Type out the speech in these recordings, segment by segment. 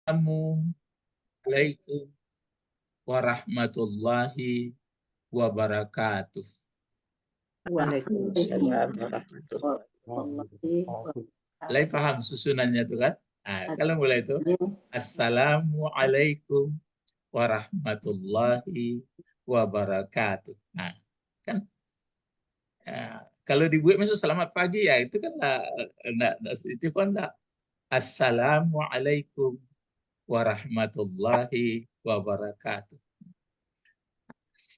Assalamualaikum warahmatullahi wabarakatuh. Waalaikumsalam warahmatullahi Lai paham susunannya tuh kan? Nah, kalau mulai itu Assalamualaikum warahmatullahi wabarakatuh. Nah, kan kalau dibuat masuk selamat pagi ya itu kan itu kan enggak. Assalamualaikum warahmatullahi wabarakatuh.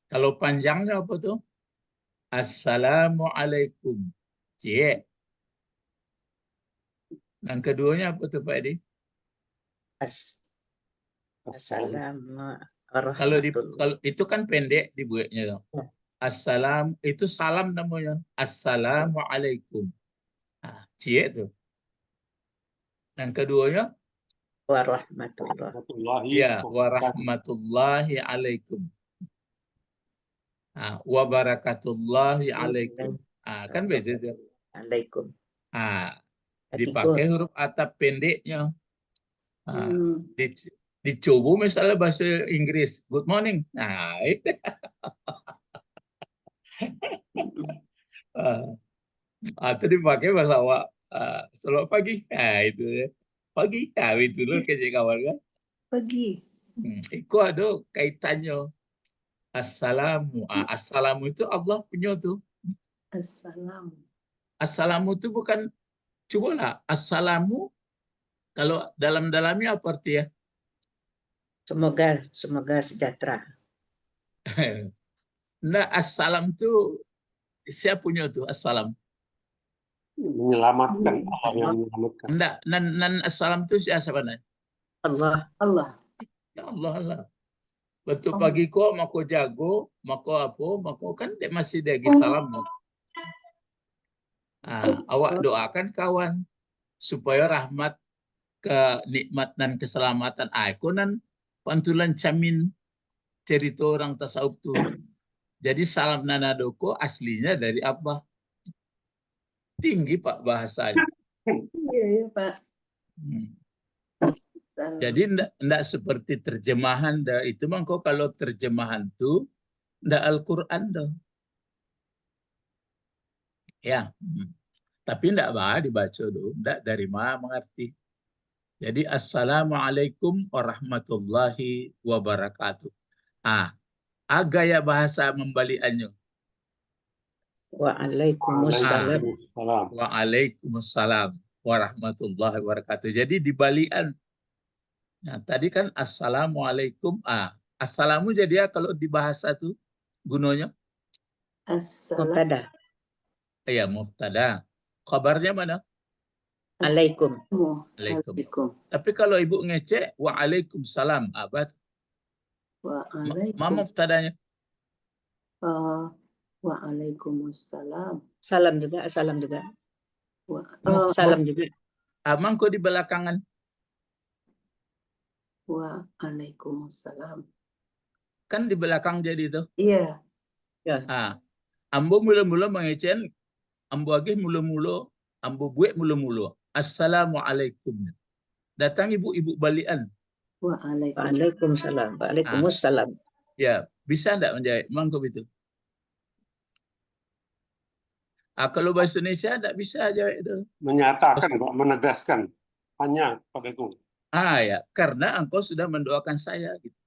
Kalau panjangnya apa tuh? Assalamualaikum. Cie. Yang keduanya apa tuh Pak Edi? Assalamualaikum. Kalau itu kan pendek dibuatnya. Assalam itu salam namanya. Assalamualaikum. Nah, cie tuh. Yang keduanya Warahmatullahi ya warahmatullahi alaikum. Nah, wabarakatullahi alaikum. Nah, kan beda tuh. Alaikum. Nah, dipakai huruf atap pendeknya. Nah, dicoba misalnya bahasa Inggris, good morning. Nah, itu. Atau dipakai bahasa awak, selamat pagi. Nah, itu ya. Pagi. Nah, itu loh kasih kawan kan. Pagi. Itu ada kaitannya. Assalamu. Assalamu itu Allah punya tuh. Assalamu. Assalamu itu bukan, cobalah. Assalamu, kalau dalam-dalamnya apa arti ya? Semoga sejahtera. Nah, assalam itu siapa punya tuh assalam? Menyelamatkan, Allah yang menyelamatkan. Enggak, nan assalam itu siapa nih? Allah. Ya Allah. Betul pagi kok mako jago, mako apa, mako kan dia masih lagi salam. Awak doakan kawan supaya rahmat, kenikmatan, keselamatan. Aku nan pantulan camin cerita orang tasawuf tuh. Jadi salam nanadoko aslinya dari Allah. Tinggi Pak bahasanya. Iya Pak. Jadi enggak seperti terjemahan dah. Itu mah kok kalau terjemahan tuh enggak Al-Qur'an dah. Ya. Tapi enggak dibaca dulu, enggak dari mana mengerti. Jadi assalamualaikum warahmatullahi wabarakatuh. Gaya bahasa membalikannya. Waalaikumsalam. Waalaikumsalam warahmatullahi wabarakatuh. Jadi dibalikan. Nah, tadi kan assalamualaikum. Assalamu jadi ya kalau di bahasa tuh gunanya Mubtada. Iya, mubtada. Kabarnya mana? Alaikum. Alaikum. Tapi kalau ibu ngecek waalaikumsalam, apa? Mama mubtadanya? Waalaikumsalam. Salam juga, salam juga. Salam juga. Amang kok di belakangan? Waalaikumsalam. Kan di belakang jadi itu. Iya. Ambo mula-mula mengecek, ambo agih mula-mula, ambo buat mula-mula. Assalamualaikum. Datang ibu-ibu balian. Waalaikumsalam. Waalaikumsalam. Ya, bisa enggak menjawab? Mangkop itu. Kalau bahasa Indonesia enggak bisa jawab itu. Menyatakan, Pak, menegaskan. Hanya pada itu. Ya, karena engkau sudah mendoakan saya gitu.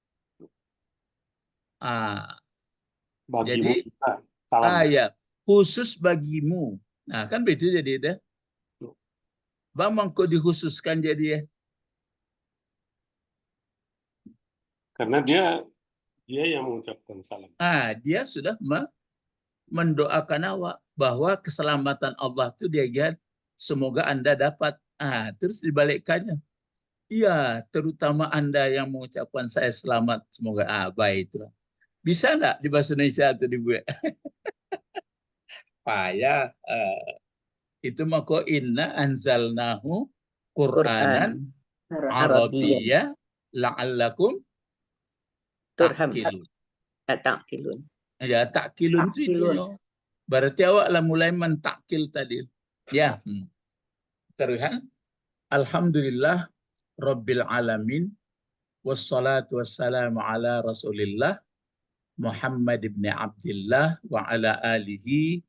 Jadi ya, khusus bagimu. Nah, kan begitu jadi deh. Bang engkau dikhususkan jadi ya. Karena dia yang mengucapkan salam. Dia sudah mendoakan awak bahwa keselamatan Allah itu dia lihat semoga Anda dapat. Terus dibalikkannya. Iya, terutama Anda yang mengucapkan saya selamat, semoga baik itu. Bisa enggak di bahasa Indonesia atau dibuat? Payah. Itu maka inna anzalnahu Qur'anan Arabiyya la'allakum ta'qilun. Ya, ta'qilun itu. Berarti awak lah mulai mentakil tadi. Ya. Terlihat. Alhamdulillah Rabbil Alamin. Wassalatu wassalamu ala Rasulillah Muhammad ibn Abdillah wa ala alihi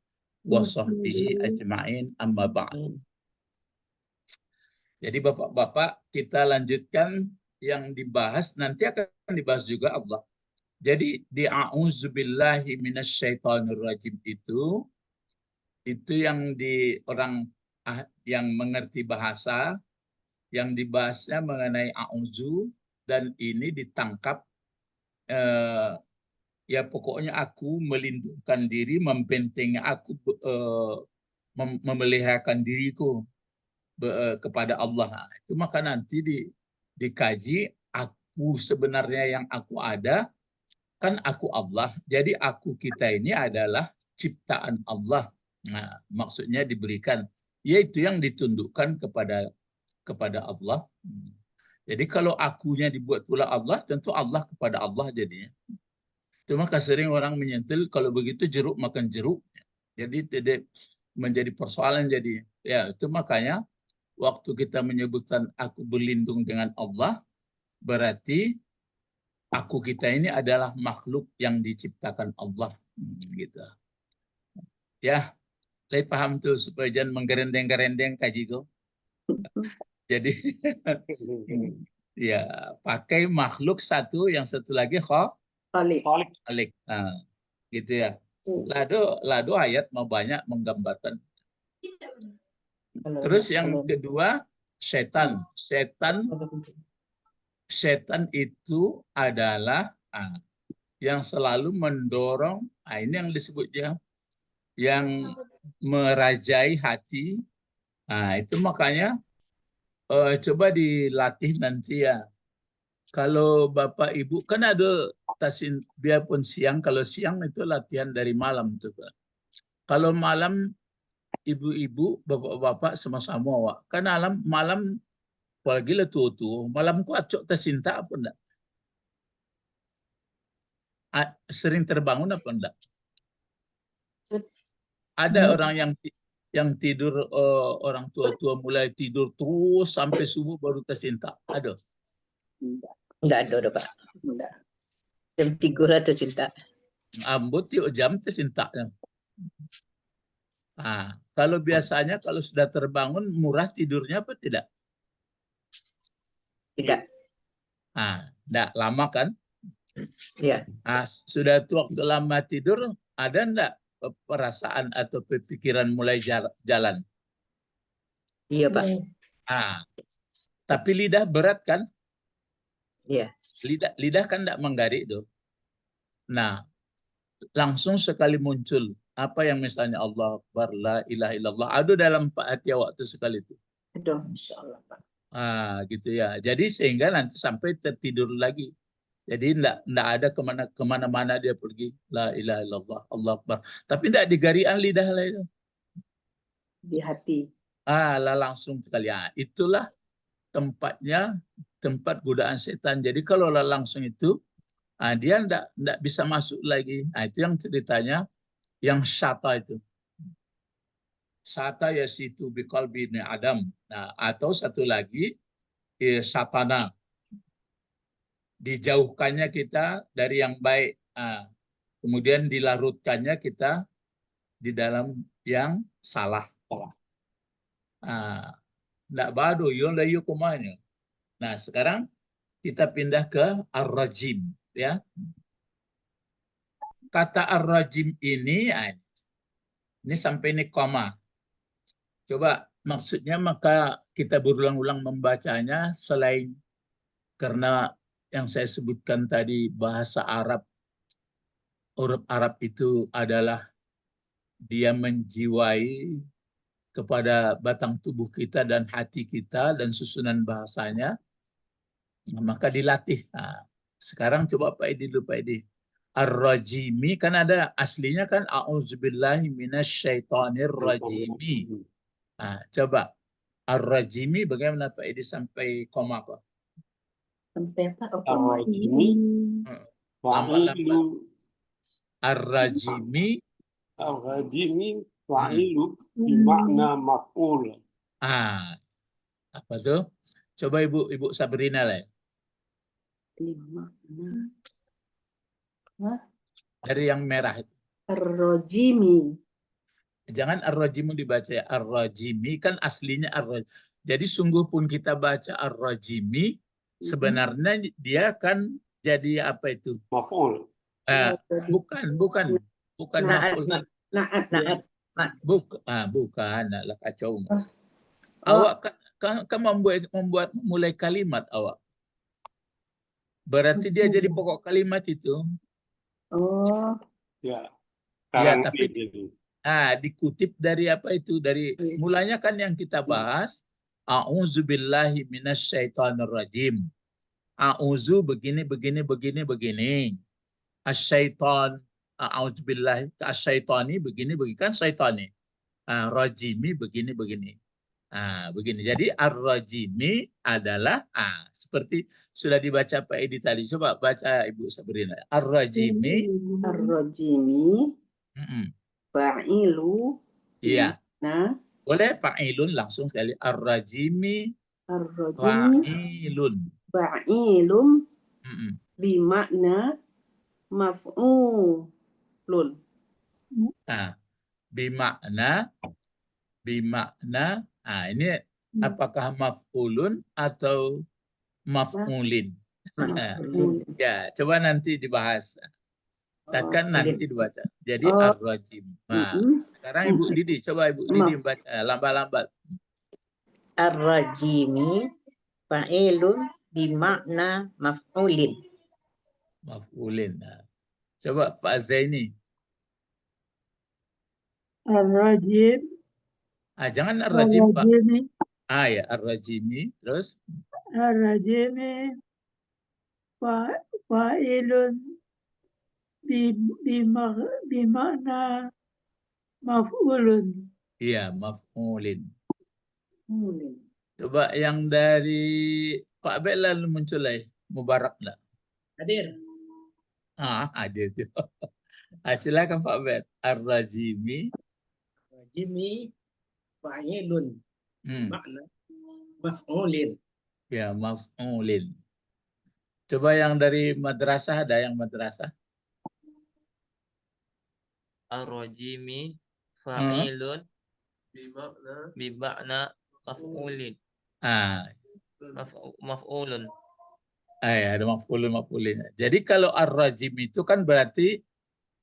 wa sahbihi ajma'in, amma ba'd. Jadi Bapak-bapak, kita lanjutkan yang dibahas, nanti akan dibahas juga Allah. Jadi di a'udzubillahi minasyaitonirrajim itu yang di orang yang mengerti bahasa, yang dibahasnya mengenai a'udzu, dan ini ditangkap ya pokoknya aku melindungkan diri, membentengi aku, memeliharakan diriku kepada Allah. Itu maka nanti dikaji, aku sebenarnya yang aku ada, kan aku Allah. Jadi aku kita ini adalah ciptaan Allah. Nah, maksudnya diberikan, yaitu yang ditundukkan kepada Allah. Jadi kalau akunya dibuat pula Allah, tentu Allah kepada Allah jadinya. Itu maka sering orang menyentil, kalau begitu jeruk makan jeruk. Jadi tidak menjadi persoalan jadi. Ya, itu makanya waktu kita menyebutkan aku berlindung dengan Allah, berarti aku kita ini adalah makhluk yang diciptakan Allah. Gitu. Ya, saya paham tuh supaya jangan menggerendeng-gerendeng kaji go. Jadi ya pakai makhluk satu, yang satu lagi khalik. Nah, gitu ya. Lado ayat mau banyak menggambarkan. Terus yang kedua, setan. Setan itu adalah yang selalu mendorong, ini yang disebutnya yang merajai hati. Nah, itu makanya coba dilatih nanti ya. Kalau Bapak Ibu kan ada biarpun siang, kalau siang itu latihan dari malam tuh. Kalau malam ibu-ibu, bapak-bapak sama-sama wak. Kan malam apalagi lah tua-tua, malam ku acok tersinta apa enggak? Sering terbangun apa enggak? Ada orang yang tidur, orang tua-tua mulai tidur terus sampai subuh baru tersinta. Ada? Enggak ada, Pak. Enggak. Jam 3 lah tercinta. Ambut tiap jam tersinta. Kalau biasanya kalau sudah terbangun murah tidurnya apa tidak? Tidak. Enggak lama kan? Iya. Sudah waktu lama tidur, ada enggak perasaan atau pikiran mulai jalan? Iya, Pak. Tapi lidah berat kan? Iya. Lidah kan enggak menggarik tuh. Nah, langsung sekali muncul apa yang misalnya Allah Akbar, la ilaha illallah, ada dalam hati waktu sekali itu. Aduh, insyaallah, Pak. Gitu ya. Jadi sehingga nanti sampai tertidur lagi. Jadi enggak ada kemana-mana dia pergi. La ilaha illallah, Allah Akbar. Tapi enggak di garian lidah lah itu. Di hati. Lah langsung sekali. Itulah tempatnya, tempat godaan setan. Jadi kalau langsung itu, dia enggak bisa masuk lagi. Itu yang ceritanya, yang syata itu. Syata yasitu biqalbi ibni Adam. Atau satu lagi, satana. Dijauhkannya kita dari yang baik. Kemudian dilarutkannya kita di dalam yang salah. Nggak bado, yon layu kumanya. Nah, sekarang kita pindah ke ar-rajim. Ya. Kata ar-rajim ini sampai ini koma. Coba maksudnya, maka kita berulang-ulang membacanya selain karena yang saya sebutkan tadi bahasa Arab, huruf Arab itu adalah dia menjiwai kepada batang tubuh kita dan hati kita dan susunan bahasanya, maka dilatih. Sekarang coba Pak Edi dulu, Pak Edi. Ar-rajimi kan ada aslinya kan a'udzubillahi minasyaitonir rajimi. Coba ar-rajimi bagaimana Pak Edi sampai koma kok? Sampai apa? Ar-rajimi fa'ilu. Ar-rajimi fa'ilu bermakna maf'ul. apa tuh? Coba Ibu Sabrina lah ya. Bima'na Dari yang merah itu. ar-rajimi. Jangan ar-rajimu dibaca ya. Ar-rajimi kan aslinya ar-rajimi. Jadi sungguh pun kita baca ar-rajimi, sebenarnya dia kan jadi apa itu? Maf'ul. Bukan Naat. maf'ul. Naat. Naat. Bukan, lah kacau. Oh. Awak kan membuat mulai kalimat awak. Berarti dia jadi pokok kalimat itu. Oh, Ya. Ya, Sekarang tapi ini. dikutip dari apa itu? Dari mulanya kan yang kita bahas, a'udzubillahi minasyaitonirrajim. A'udzu begini. Asyaiton, a'udzubillahi asyaitoni begini kan syaitani. Rajimi begini. Begini. Jadi ar-rajimi adalah seperti sudah dibaca Pak Edi tadi. Coba baca Ibu Sabrina. Ar-rajimi. ar-rajimi fa'ilu. Iya. Nah, Boleh fa'ilun langsung sekali. Ar-rajimi ar-rajimi fa'ilun. bimakna maf'ulun. Bimakna. Ini apakah maf'ulun atau maf'ulin? Ya, coba nanti dibahas. Kan nanti dibaca. Jadi ar-rajim. Sekarang Ibu Didi, coba Ibu Didi baca lambat-lambat. Ar-rajimi fa'ilun bimakna maf'ulin. Maf'ulin. Coba Pak Zaini. Ar-rajim. Jangan ar-rajim, Pak. Ar-rajimi. Ya, ar-rajimi. Terus? Ar-rajimi fa'ilun bimakna maf'ulun. Iya, maf'ulin. Coba yang dari Pak Bek lalu muncul lagi. Mubarak enggak? Hadir. Hadir. Silakan Pak Bek. Ar-rajimi. Rajimi fa'ilun makna maf'ulin. Ya, maf'ulin. Coba yang dari madrasah, ada yang madrasah? Ar-rajimi fa'ilun bimakna maf'ulin. Maf'ulun. Ya, ada maf'ulin. Jadi kalau ar-rajim itu kan berarti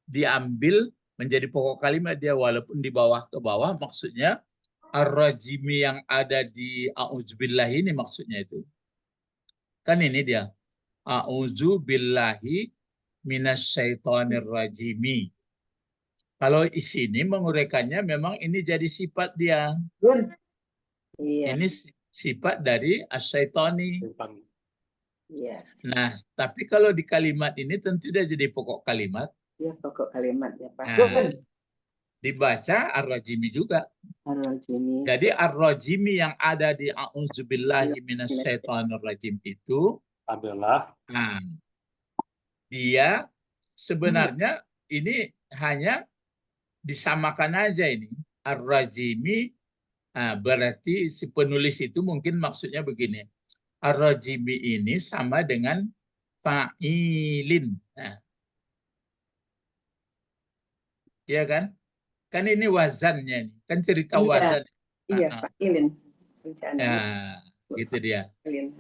diambil menjadi pokok kalimat dia, walaupun di bawah ke bawah, maksudnya ar-rajimi yang ada di a'udzubillah ini maksudnya itu. Kan ini dia. A'udzubillahi minasyaitonirrajimi. Kalau di sini menguraikannya memang ini jadi sifat dia. Iya. Ini sifat dari asyaitoni. Iya. Nah, tapi kalau di kalimat ini tentu dia jadi pokok kalimat. Iya, pokok kalimat ya, Pak. Dibaca ar-rajimi juga. Ar-rajimi. Jadi ar-rajimi yang ada di a'udzubillahi minasyaitonirrajim itu adalah dia sebenarnya ini hanya disamakan aja ini. Ar-rajimi berarti si penulis itu mungkin maksudnya begini. Ar-rajimi ini sama dengan fa'ilin. Iya kan? Kan ini wazannya ini. Kan cerita wazan. Iya, fa'ilin. Gitu dia. Fa'ilin.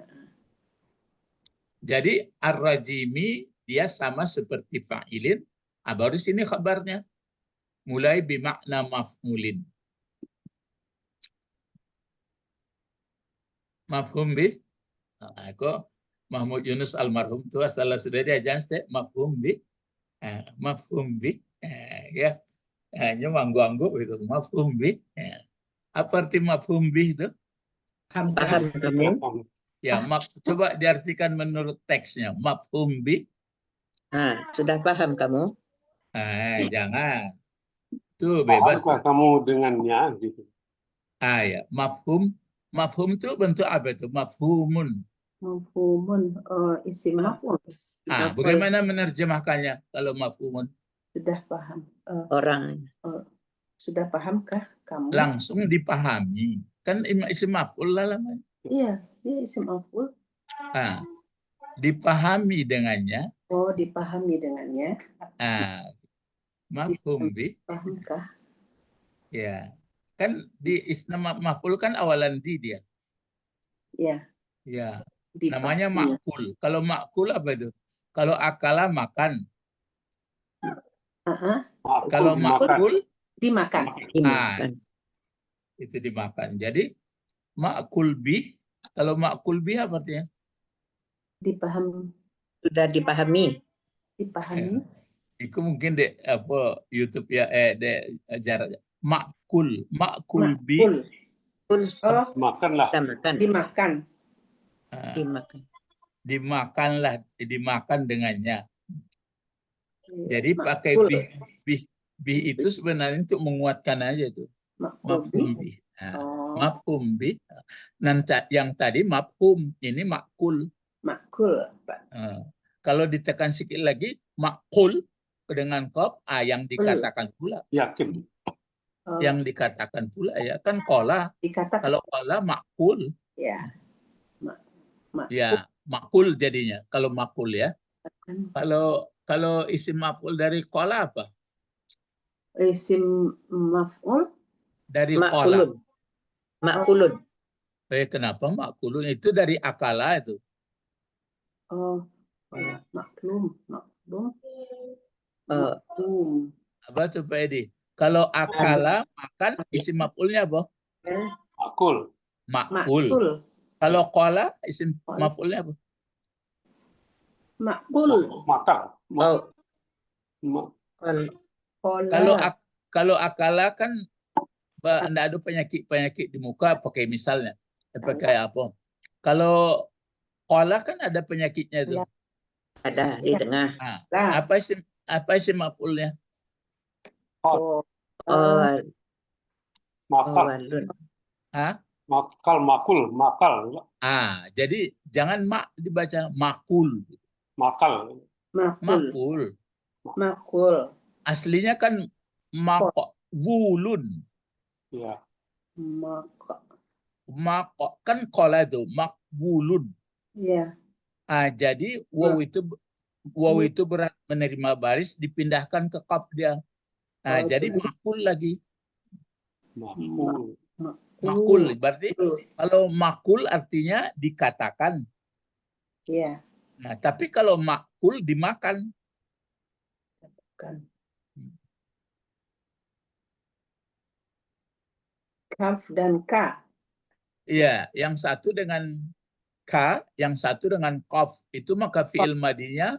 Jadi ar-rajimi dia sama seperti fa'ilin. Baru sini kabarnya. Mulai bimakna maf'ulin. Mafhum bi? Kok Mahmud Yunus almarhum itu asal sudah diajar mafhum bi? Mafhum bi? Ya. Hanya manggu-anggu itu mafhum bi. Apa arti mafhum bi itu? Paham kamu? Ya, coba diartikan menurut teksnya. Mafhum bi? Sudah paham kamu? Jangan. Itu bebas. Pahamkah kamu dengannya gitu? Ya, mafhum. Mafhum itu bentuk apa itu? Mafhumun. Mafhumun, isim maf'ul. Bagaimana menerjemahkannya kalau mafhumun? Sudah paham. Orang. Sudah pahamkah kamu? Langsung dipahami. Kan isim maf'ul lah namanya. Iya, dia isim maf'ul. Ah, dipahami dengannya. Oh, dipahami dengannya. Ah, mafhum bih. Pahamkah? Ya. Kan di isim maf'ul kan awalan di dia. Ya, Ya. dipahami. Namanya makul. Kalau makul apa itu? Kalau akala makan. Makul Kalau dimakan. makul Dimakan. Dimakan. itu dimakan. Jadi makul bih. Kalau makul bih apa artinya? Dipahami. Sudah dipahami. Dipahami. Itu mungkin dek apa YouTube ya dek jarak makul bih. Makul. Kul Oh, Makanlah. kita makan. dimakan. Dimakan. Dimakan dengannya. Jadi Makul. pakai bih itu sebenarnya untuk menguatkan aja itu. Mafhum bih. Oh, Mafhum bih. Nanti yang tadi mafhum, ini makul. makul, Pak. Kalau ditekan sedikit lagi makul dengan qaf, yang dikatakan pula. Yakin. Oh, Yang dikatakan pula ya kan qala. dikatakan. Kalau qala makul. Ya. Ya, makul jadinya kalau makul ya. Kalau isim maf'ul dari qala apa? Isim maf'ul. Dari qala. Makulun. Makulun. Kenapa makulun? Itu dari akala itu. Oh, maklum. Eh, Apa tuh Pak Edi? Kalau akala makan isim maf'ulnya apa? Makul. Makul. Makul. Kalau qala isim maf'ulnya apa? Makul. Makan. oh, Kalau akala kan anda ada penyakit di muka pakai misalnya. Pakai apa? Kalau qala kan ada penyakitnya itu. ada di tengah. Nah, apa isim maf'ulnya? Oh, Makal. walun. Makal. Jadi jangan mak dibaca makul. Makal. Makul. Aslinya kan makwulun. Ya. Kan qala itu makwulun. Ya. Jadi waw itu berat menerima baris dipindahkan ke qaf dia. Jadi makul lagi. Makul berarti kalau makul artinya dikatakan. Ya. Nah, tapi kalau makul dimakan. Kaf dan ka. Iya, yang satu dengan ka, yang satu dengan qaf. Itu maka fi'il madinya,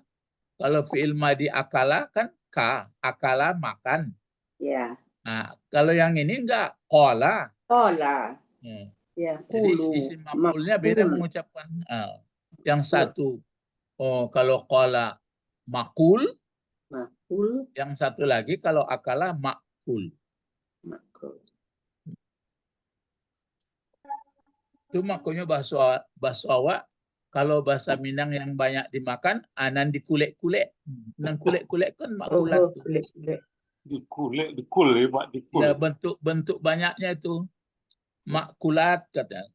kalau fi'il madi akala kan ka, akala makan. Ya. Nah, kalau yang ini enggak, qala. Qala. Ya, Jadi isim maf'ulnya beda mengucapkan. Yang satu kalau qala makul, yang satu lagi kalau akala makul. Itu makanya bahasa awak kalau bahasa Minang yang banyak dimakan anan dikulek-kulek. Nang kulek-kulek kan makulat. Dikul ya Pak, dikul. Ya bentuk banyaknya itu makulat kata.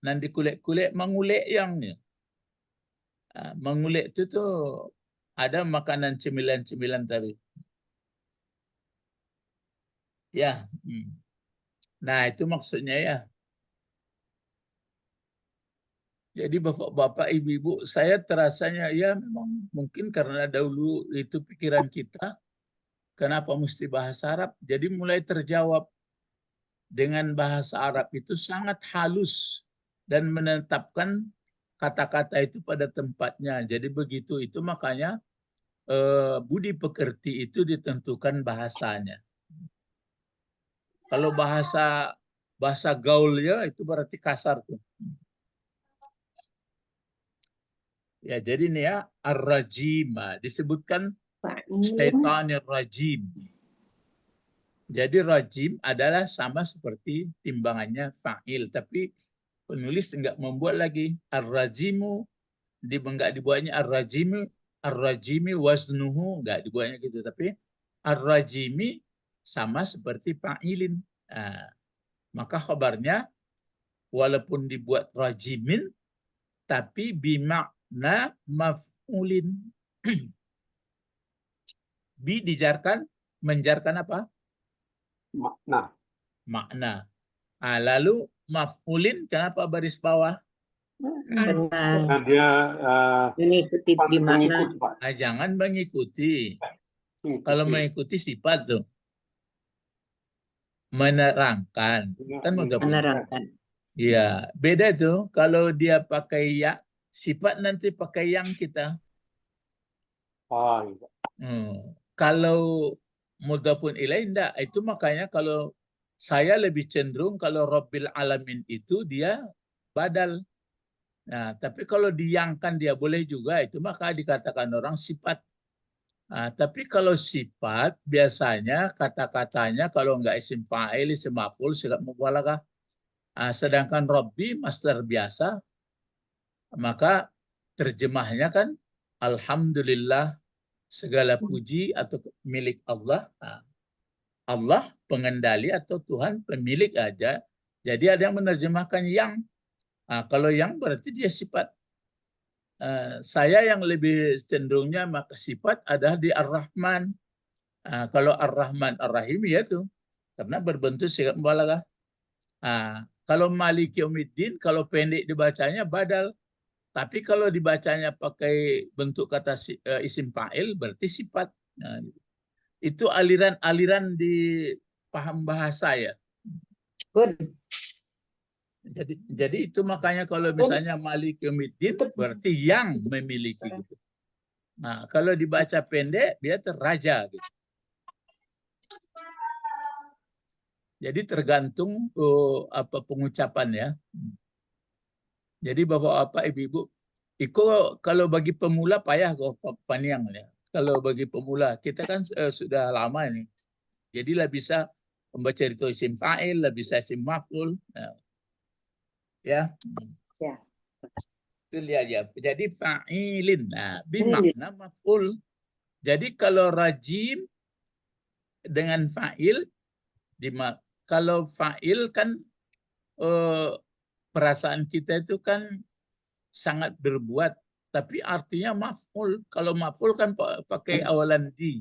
Nan dikulek-kulek mengulek yangnya. Mengulek itu tuh ada makanan cemilan-cemilan tadi. Ya. Nah, itu maksudnya ya. Jadi bapak-bapak, ibu-ibu, saya terasanya ya memang mungkin karena dahulu itu pikiran kita, kenapa mesti bahasa Arab? Jadi mulai terjawab dengan bahasa Arab itu sangat halus dan menetapkan kata-kata itu pada tempatnya. Jadi begitu itu makanya budi pekerti itu ditentukan bahasanya. Kalau bahasa gaulnya itu berarti kasar tuh. Ya, jadi ini ya ar-rajim disebutkan syaitanir rajim. Jadi rajim adalah sama seperti timbangannya fa'il, tapi penulis enggak membuat lagi ar-rajimu, enggak dibuatnya ar-rajimi waznuhu, enggak dibuatnya gitu, tapi ar-rajimi sama seperti fa'ilin. Maka khabarnya walaupun dibuat rajimin, tapi bimakna maf'ulin. Bi dijarkan, menjarkan apa? Makna. Makna. Lalu maf'ulin, kenapa baris bawah? Karena Karena dia mengikuti sifat di makna. pengikut, Pak. Jangan mengikuti. Kalau mengikuti sifat tuh. Menerangkan. Kan mudhaf. Menerangkan. Iya, beda tuh. Kalau dia pakai ya, sifat nanti pakai yang kita. Oh, iya. Kalau mudhafun ilaih enggak. Itu makanya kalau saya lebih cenderung kalau Rabbil Alamin itu dia badal. Nah, tapi kalau diyangkan dia boleh juga, itu maka dikatakan orang sifat. Nah, tapi kalau sifat biasanya kata-katanya kalau enggak isim fa'il, isim maf'ul, sigat mubalaghah. Sedangkan Rabbi masdar biasa, maka terjemahnya kan alhamdulillah, segala puji atau milik Allah. Allah pengendali atau Tuhan pemilik aja. Jadi ada yang menerjemahkan yang. Kalau yang berarti dia sifat. Saya yang lebih cenderungnya maka sifat adalah di Ar-Rahman. Kalau Ar-Rahman Ar-Rahim ya tuh, karena berbentuk sigat mubalaghah. Kalau Maliki Yaumiddin, kalau pendek dibacanya badal. Tapi kalau dibacanya pakai bentuk kata isim fa'il berarti sifat. Nah, itu aliran-aliran di paham bahasa ya. Good. Jadi itu makanya kalau misalnya Malik Yaumiddin berarti yang memiliki gitu. Nah, kalau dibaca pendek dia raja gitu. Jadi tergantung apa pengucapan ya. Jadi Bapak-bapak, Ibu-ibu, kalau bagi pemula payah kok paniang ya. Kalau bagi pemula kita kan sudah lama ini. Jadi lah bisa membaca itu isim fa'il, lah bisa isim maf'ul. Nah, ya. Itu lihat ya. Jadi fa'ilin. Nah, bimakna maf'ul. Jadi kalau rajim dengan fa'il, kalau fa'il kan perasaan kita itu kan sangat berbuat, tapi artinya maf'ul. Kalau maf'ul kan pakai awalan di.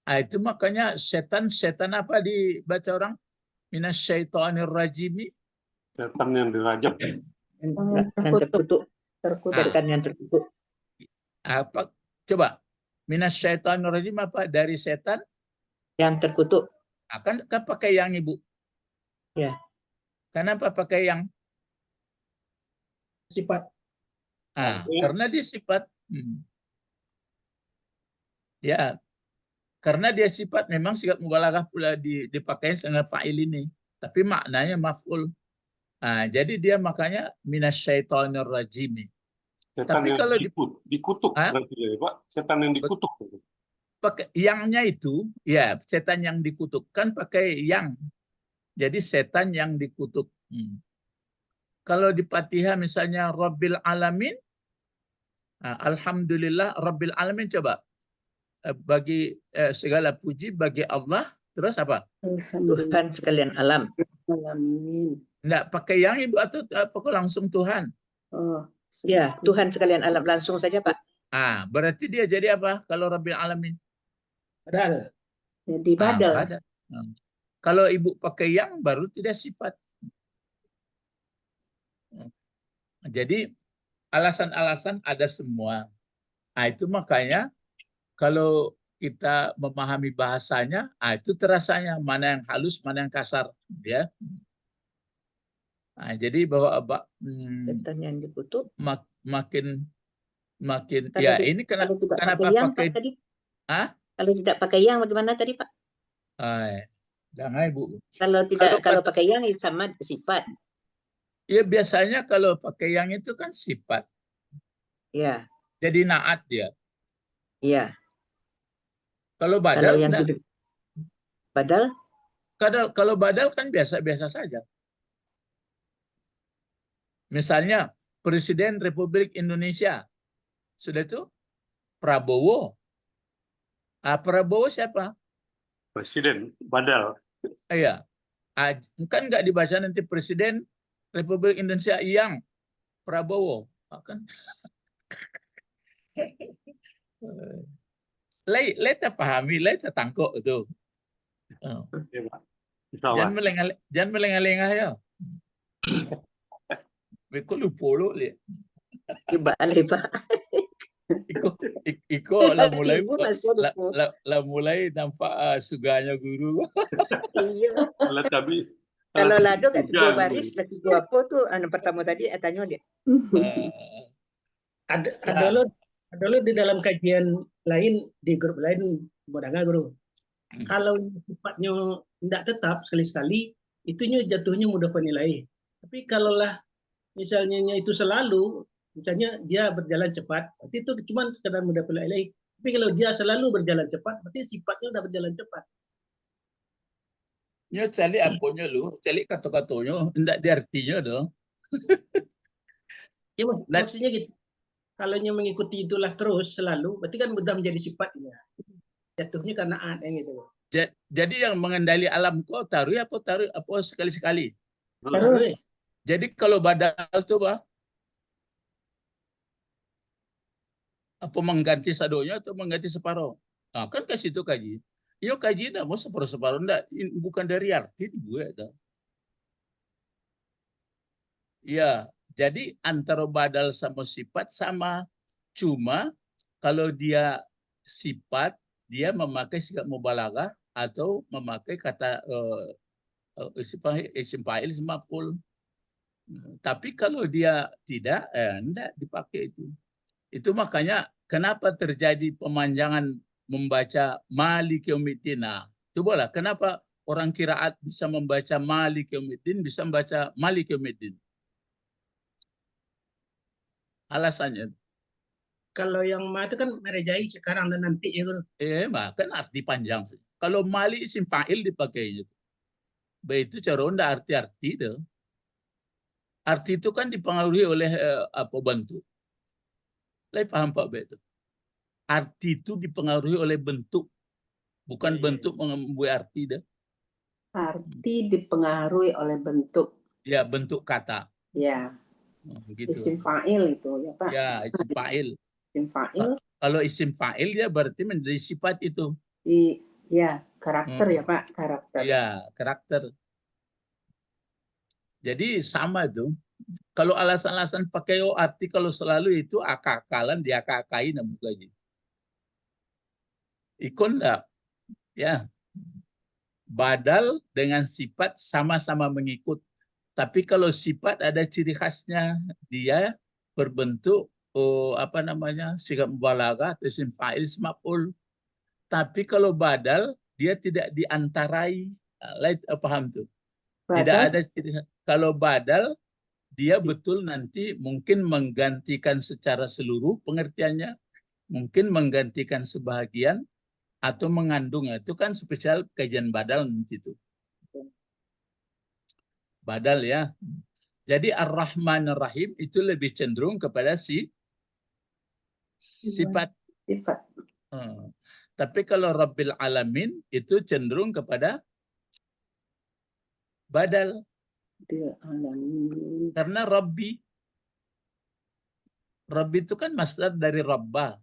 Itu makanya setan apa dibaca orang? Minasyaitonir rajimi. Setan yang dirajam. Yang terkutuk. Setan yang terkutuk. Apa? Coba. Minasyaitonir rajim apa? Dari setan yang terkutuk. Kan pakai yang, Ibu. Ya. Kenapa pakai yang? Sifat. Karena dia sifat. Ya, karena dia sifat memang sigat mubalaghah pula dipakai dengan fa'il ini. Tapi maknanya maf'ul. Jadi dia makanya minasyaitonir rajim. Setan Tapi yang kalau dikutuk berarti ya, Pak. Setan yang dikutuk. Pakai yangnya itu, ya setan yang dikutukkan pakai yang. Jadi setan yang dikutuk. Kalau di Fatihah misalnya Rabbil Alamin, alhamdulillah Rabbil Alamin, coba. Bagi segala puji bagi Allah, terus apa? Tuhan sekalian alam. Enggak pakai yang, Ibu, atau langsung Tuhan? Ya, Tuhan sekalian alam, langsung saja, Pak. Berarti dia jadi apa kalau Rabbil Alamin? Badal. Jadi badal. Kalau Ibu pakai yang baru tidak sifat. Jadi alasan-alasan ada semua. Itu makanya kalau kita memahami bahasanya, itu terasanya mana yang halus, mana yang kasar, ya. Jadi bahwa setan yang dikutuk makin kalau ya ini kenapa pakai tadi? Kalau tidak pakai yang bagaimana tadi, Pak? Jangan, Ibu. Kalau pakai yang sama sifat. Ya biasanya kalau pakai yang itu kan sifat. Ya. Jadi naat dia. Iya. Kalau badal, kalau badal kan biasa-biasa saja. Misalnya Presiden Republik Indonesia, sudah itu Prabowo. Prabowo siapa? Presiden, badal. Iya. Kan nggak dibaca nanti Presiden Republik Indonesia yang Prabowo. Kan Lai pahami, lai tangkok itu. Ya, Pak. Insya Allah. Jangan melengah-lengah ya. Iko lupa lu lihat. Dibalik, Pak. Iko lah mulai Ibu masih lupa. lah mulai nampak suganya guru. Iya. Kalau tapi Kalau lado kan tiga, 2 baris, lagi 2 apa tuh? Anu pertama tadi tanya dia. Ada lo di dalam kajian lain di grup lain Bodanga guru. Kalau sifatnya tidak tetap sekali-sekali, itunya jatuhnya mudah penilai. Tapi kalaulah misalnya itu selalu, misalnya dia berjalan cepat, berarti itu cuma sekedar mudah penilai. Tapi kalau dia selalu berjalan cepat, berarti sifatnya udah berjalan cepat. Nyo cari apanya lu, cari kata-katanya, tidak diartinya dong. Ya, maksudnya gitu. Kalau mengikuti itulah terus selalu, berarti kan mudah menjadi sifatnya. Jatuhnya karena aneh gitu. Jadi yang mengendali alam kau taruh apa sekali-sekali. Terus. Jadi kalau badal tuh apa mengganti sadonya atau mengganti separuh. Nah, kan ke situ kaji. Yo kaji dah mau separuh enggak, bukan dari arti gue dah. Ya, jadi antara badal sama sifat sama. Cuma kalau dia sifat, dia memakai sikap mubalaghah atau memakai kata isim fa'il, isim maf'ul. Tapi kalau dia tidak, enggak dipakai itu. Itu makanya kenapa terjadi pemanjangan membaca Malik Yaumiddin. Nah, cobalah kenapa orang qiraat bisa membaca Malik Yaumiddin, bisa membaca Malik Yaumiddin. Alasannya. Kalau yang ma itu kan merejai sekarang dan nanti ya guru. Kan arti panjang sih. Kalau Malik isim fa'il dipakainya. Begitu cara enggak arti-arti itu. Arti itu kan dipengaruhi oleh apa bentuk. Lai paham Pak Beto? Arti itu dipengaruhi oleh bentuk, bukan bentuk membuat arti dah. Arti dipengaruhi oleh bentuk. Ya, bentuk kata. Ya. Gitu. Isim fa'il itu ya Pak. Ya, isim fa'il. Isim fa'il. Kalau isim fa'il ya berarti menjadi sifat itu. Ya, karakter ya Pak, karakter. Ya, karakter. Jadi sama tuh. Kalau alasan-alasan pakai arti kalau selalu itu akakalan diakakain namanya. Ikon enggak? Ya. Badal dengan sifat sama-sama mengikut. Tapi kalau sifat ada ciri khasnya, dia berbentuk sikap mubalaghah atau isim fa'il, isim maf'ul. Tapi kalau badal dia tidak diantarai. Paham tuh? Tidak ada ciri khas. Kalau badal dia betul nanti mungkin menggantikan secara seluruh pengertiannya, mungkin menggantikan sebahagian atau mengandung. Itu kan spesial kajian badal nanti itu. Badal ya. Jadi Ar-Rahman Ar-Rahim itu lebih cenderung kepada sifat. Tapi kalau Rabbil Alamin itu cenderung kepada badal. Karena Rabbi itu kan masdar dari Rabbah.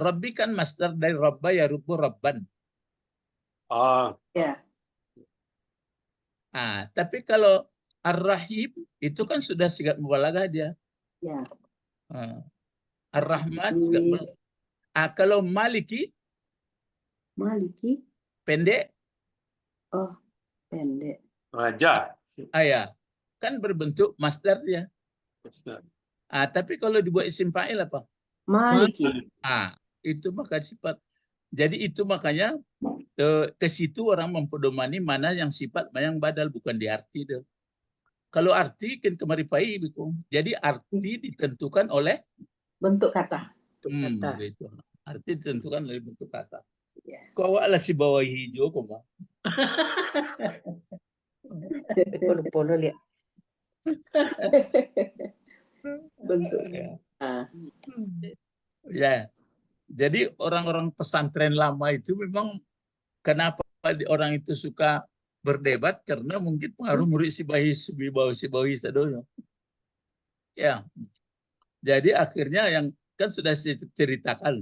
Rabbi kan masdar dari Rabbah ya rubu Rabban. Ya. Tapi kalau Ar-Rahim itu kan sudah sigap mubalaghah dia. Ya. Ar-Rahman sigap mubalaghah. Kalau Maliki pendek. Oh, pendek. Raja. Ya. Kan berbentuk masdar dia. Tapi kalau dibuat isim fa'il apa? Maliki. Itu maka sifat. Jadi itu makanya ke situ orang mempedomani mana yang sifat, mana yang badal, bukan di arti deh. Kalau arti kan kemari pai biku. Jadi arti ditentukan oleh bentuk kata. Gitu. Arti ditentukan oleh bentuk kata. Kau ala si bawah hijau kok mah. Polo lihat. Bentuknya. Ya. Jadi orang-orang pesantren lama itu memang kenapa orang itu suka berdebat karena mungkin pengaruh murid Sibawi sadonya. Ya. Jadi akhirnya yang kan sudah saya ceritakan.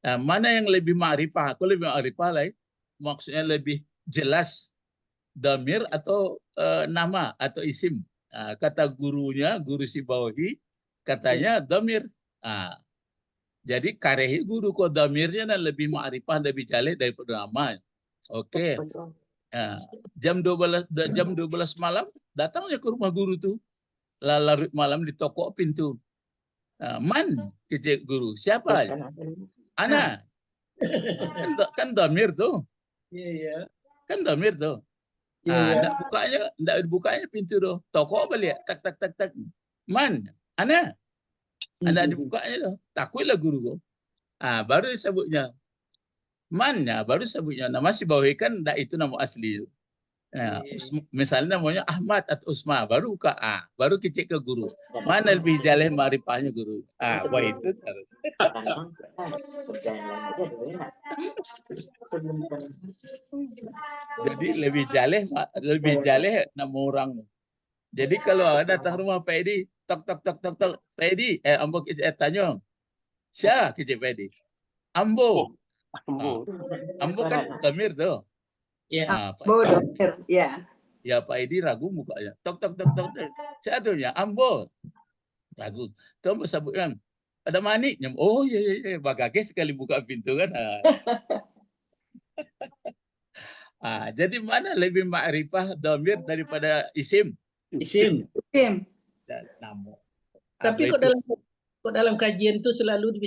Nah, mana yang lebih ma'rifah? Aku lebih ma'rifah lah. Maksudnya lebih jelas damir atau nama atau isim. Nah, kata gurunya, guru Sibawi, katanya damir. Nah, jadi karehi guru kok damirnya lebih ma'rifah, lebih jaleh daripada nama. Oke. Nah, jam 12 malam datangnya ke rumah guru tuh. Larut malam di toko pintu. Man kecek guru. Siapa? Ana. Kan damir tuh. Iya. Kan damir tuh. Iya. Ndak dibukanya pintu tuh. Toko balik. Tak tak tak tak. Man, Ana. Anda dibukanya tuh. Takutlah guru. Baru disebutnya. Mannya baru sebutnya nama Sibawi kan enggak itu nama asli. Nah, misalnya namanya Ahmad atau Usma, baru buka baru kecek ke guru. Mana lebih jaleh ma'rifahnya guru? Wah itu. Jadi lebih jaleh nama orang. Jadi kalau datang rumah Pak Edi, tok tok tok tok tok, Pak Edi, ambo kecek tanya. Siapa kecek Pak Edi? Ambo. Ambo kan damir tuh. Iya. Bodoh, ya. Ya Pak Edi ragu mukanya. Tok tok tok tok. Satunya Ambo. Ragu. Tuh sebutkan. Ada maniknya. Oh iya. Bagage sekali buka pintu kan. Jadi mana lebih ma'rifah damir daripada isim? Isim. Nama. Tapi kok dalam kajian tuh selalu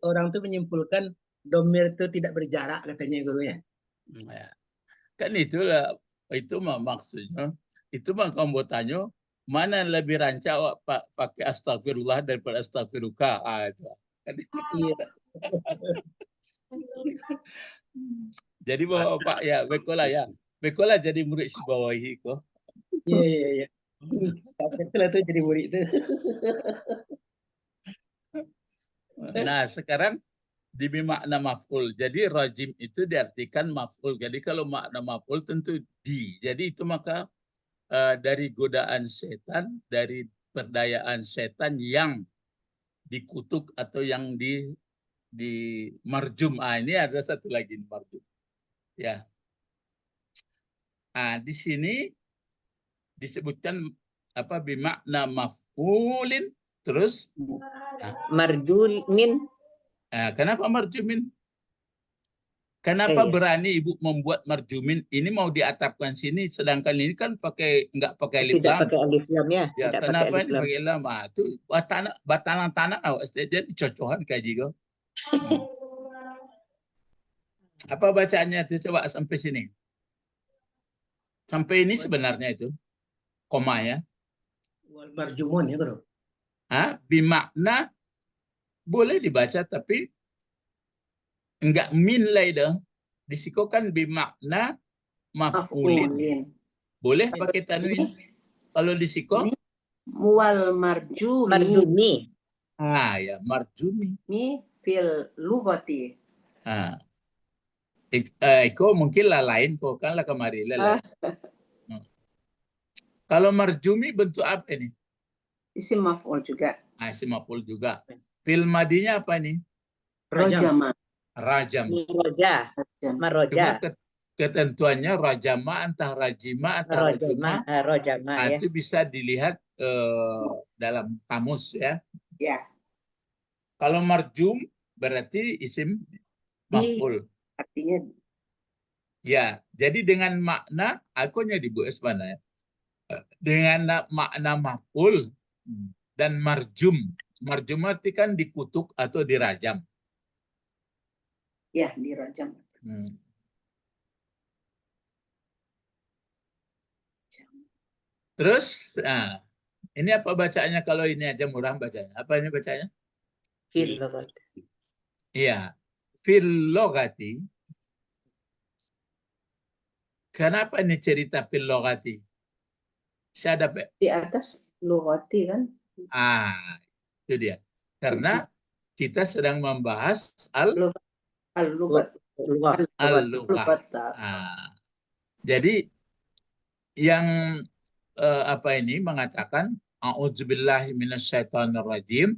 orang tuh menyimpulkan domir itu tidak berjarak katanya gurunya. Kan itulah itu mah maksudnya. Itu mah kamu tanya mana lebih rancak pakai astagfirullah daripada astagfiruka. Itu. Iya. Jadi bahwa Pak ya Bekola jadi murid Sibawahi kok. Iya. Betul itu jadi murid itu. Nah, sekarang di makna maf'ul. Jadi rajim itu diartikan maf'ul. Jadi kalau makna maf'ul tentu di. Jadi itu maka dari godaan setan, dari perdayaan setan yang dikutuk atau yang di marjum. Ini ada satu lagi marjum. Ya. Di sini disebutkan apa bimakna maf'ulin terus Marjumin. Kenapa marjumin? Kenapa berani Ibu membuat marjumin? Ini mau diatapkan sini, sedangkan ini kan nggak pakai alif lam. Tidak pakai alif lam ya. Ya, kenapa ini pakai lam? Itu batalan-tanah jadi cocokan kaji kau. Apa bacaannya itu coba sampai sini? Sampai ini sebenarnya itu koma ya. Wal marjumun ya guru. Bimakna boleh dibaca tapi enggak min laida. Disikokan bimakna maf'ulin. Boleh pakai tanwin. Kalau disiko muwal marjumi. Ya marjumi. Mi fil lughati. Iko mungkin lah lain kok kan lah kemarin lah. Kalau marjumi bentuk apa ini? Isim maf'ul juga. Isim maf'ul juga. Fil madinya apa ini? Rajama. Rajam. Maroja. Ketentuannya rajama antah rajima antah rajuma. Rajama ya. Itu bisa dilihat dalam kamus ya. Ya. Kalau marjum berarti isim maf'ul. Artinya ya, jadi dengan makna akunnya dibuat mana ya? Dengan makna maf'ul dan marjum. Marjum arti kan dikutuk atau dirajam. Ya, dirajam. Terus, ini apa bacaannya kalau ini aja murah bacanya? Apa ini bacanya? Fil logati. Iya, fil logati. Kenapa ini cerita fil logati? Saya dapat di atas logati kan? itu dia. Karena kita sedang membahas Al-lugat. al-lughah. Jadi yang ini mengatakan a'udzubillahi minasyaitonirrajim.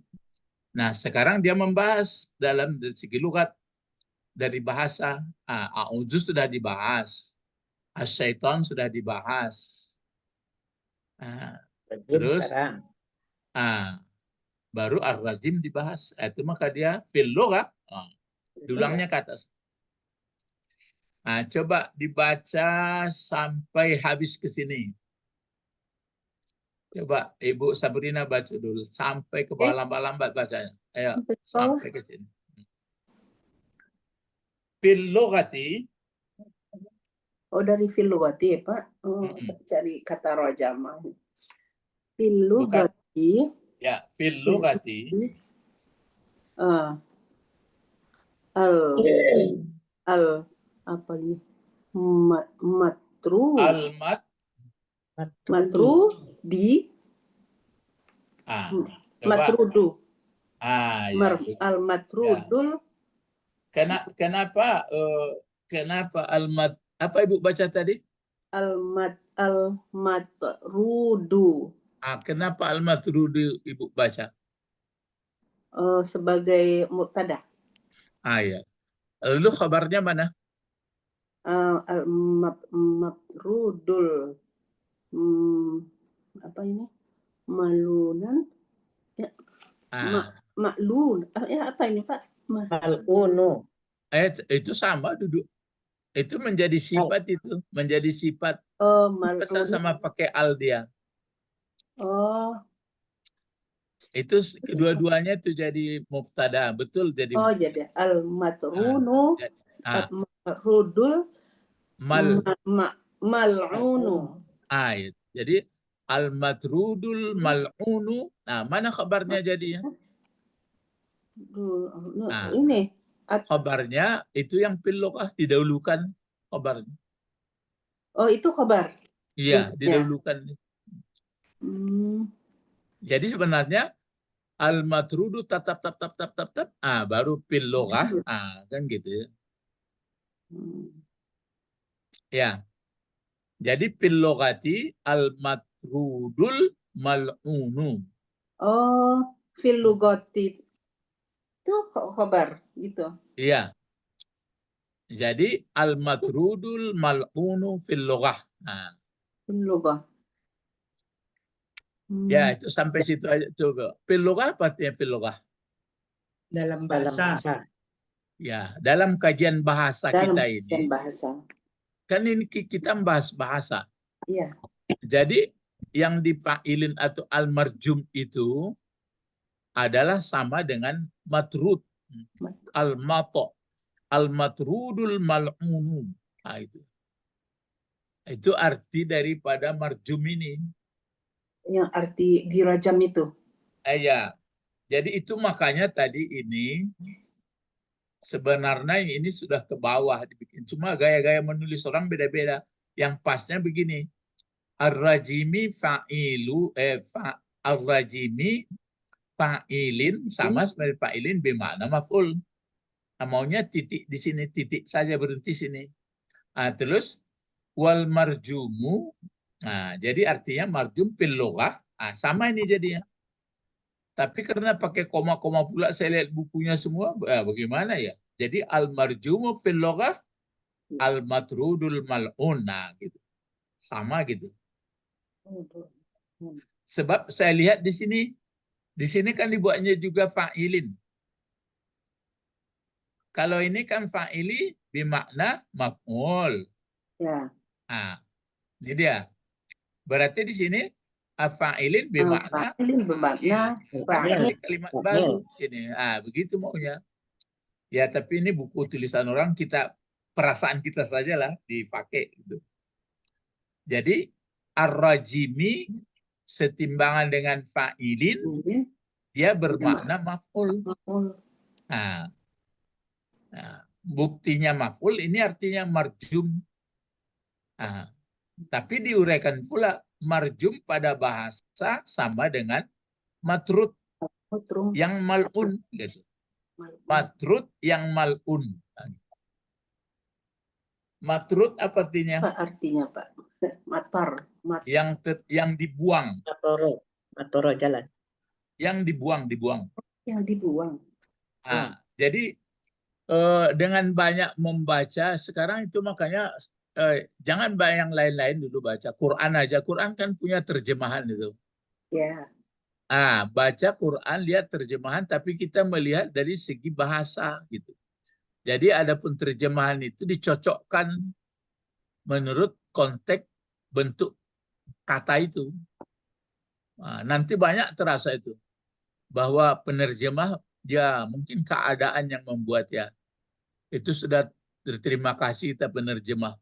Nah, sekarang dia membahas dalam segi lugat dari bahasa. A'udzu sudah dibahas. Asyaiton sudah dibahas. Terus baru ar-rajim dibahas. Itu maka dia fil lughah. Diulangnya ke atas. Coba dibaca sampai habis ke sini. Coba Ibu Sabrina baca dulu sampai ke bawah, lambat-lambat bacanya. Ayo sampai ke sini. Fil lughati. Dari fil lughati ya, Pak. Cari kata rajamah. Fil lughati. Ya, fil lughati. Apa ini? Matru. Matrudi. Matrudu. Al-matrudul. Kenapa apa Ibu baca tadi? Al-matrudu. Kenapa al-matrudu Ibu baca? Sebagai mubtada. Ya. Lalu kabarnya mana? Al-matrudul. Apa ini? Malunan. Ya. Maklun. Apa ini, Pak? Mal'unu. Itu sama duduk. Itu menjadi sifat itu, menjadi sifat. Mal'un. Sama pakai al dia. Itu kedua-duanya itu jadi mubtada, betul jadi. Jadi al-matrunu, rudul, mal'unu. Jadi al-matrudul mal'unu. Mana kabarnya jadinya? Ini kabarnya itu yang fil lughah didahulukan kabarnya. Itu kabar. Iya, didahulukan. Jadi sebenarnya al-matrudu tatap baru fil lughah. Kan gitu ya. Ya. Jadi fil lughati al-matrudul mal'unu. Fil lughati itu khabar gitu. Iya. Jadi al-matrudul mal'unu fil lughah. Fil lughah. Ya, itu sampai situ aja tuh. Fil lughah apa artinya fil lughah? Dalam bahasa. Ya, dalam kajian bahasa kita ini. Bahasa. Kan ini kita membahas bahasa. Iya. Jadi yang difailin atau al-marjum itu adalah sama dengan matrud. Al-mato. Al-matrudul mal'unu. Itu arti daripada marjum ini. Yang arti dirajam itu. Ya. Jadi itu makanya tadi ini sebenarnya ini sudah ke bawah dibikin. Cuma gaya-gaya menulis orang beda-beda. Yang pasnya begini. Ar-rajimi fa'ilu ar-rajimi fa'ilin sama seperti fa'ilin bermakna maf'ul. Maunya titik di sini, titik saja berhenti sini. Terus wal marjumu. Jadi artinya marjum fil lughah. Sama ini jadinya. Tapi karena pakai koma-koma pula saya lihat bukunya semua, bagaimana ya? Jadi al marjumu fil lughah al matrudul mal'un. Gitu. Sama gitu. Sebab saya lihat di sini kan dibuatnya juga fa'ilin. Kalau ini kan fa'ili bermakna maf'ul. Ya. Ini dia. Berarti di sini fa'ilin bermakna kalimat baru sini. Begitu maunya. Ya, tapi ini buku tulisan orang, kita perasaan kita sajalah dipakai gitu. Jadi ar-rajimi setimbangan dengan fa'ilin dia bermakna maf'ul. Buktinya maf'ul ini artinya marjum. Tapi diuraikan pula marjum pada bahasa sama dengan matrud yang mal'un gitu. Matrud yang mal'un. Matrud apa artinya? Apa artinya, Pak? Matar. Yang dibuang. Matoro jalan. Yang dibuang. Yang dibuang. Jadi dengan banyak membaca sekarang itu makanya jangan yang lain-lain dulu baca. Quran aja. Quran kan punya terjemahan itu. Ya. Baca Quran, lihat terjemahan, tapi kita melihat dari segi bahasa gitu. Jadi adapun terjemahan itu dicocokkan menurut konteks bentuk kata itu. Nanti banyak terasa itu bahwa penerjemah ya mungkin keadaan yang membuat ya itu sudah terima kasih kita penerjemah.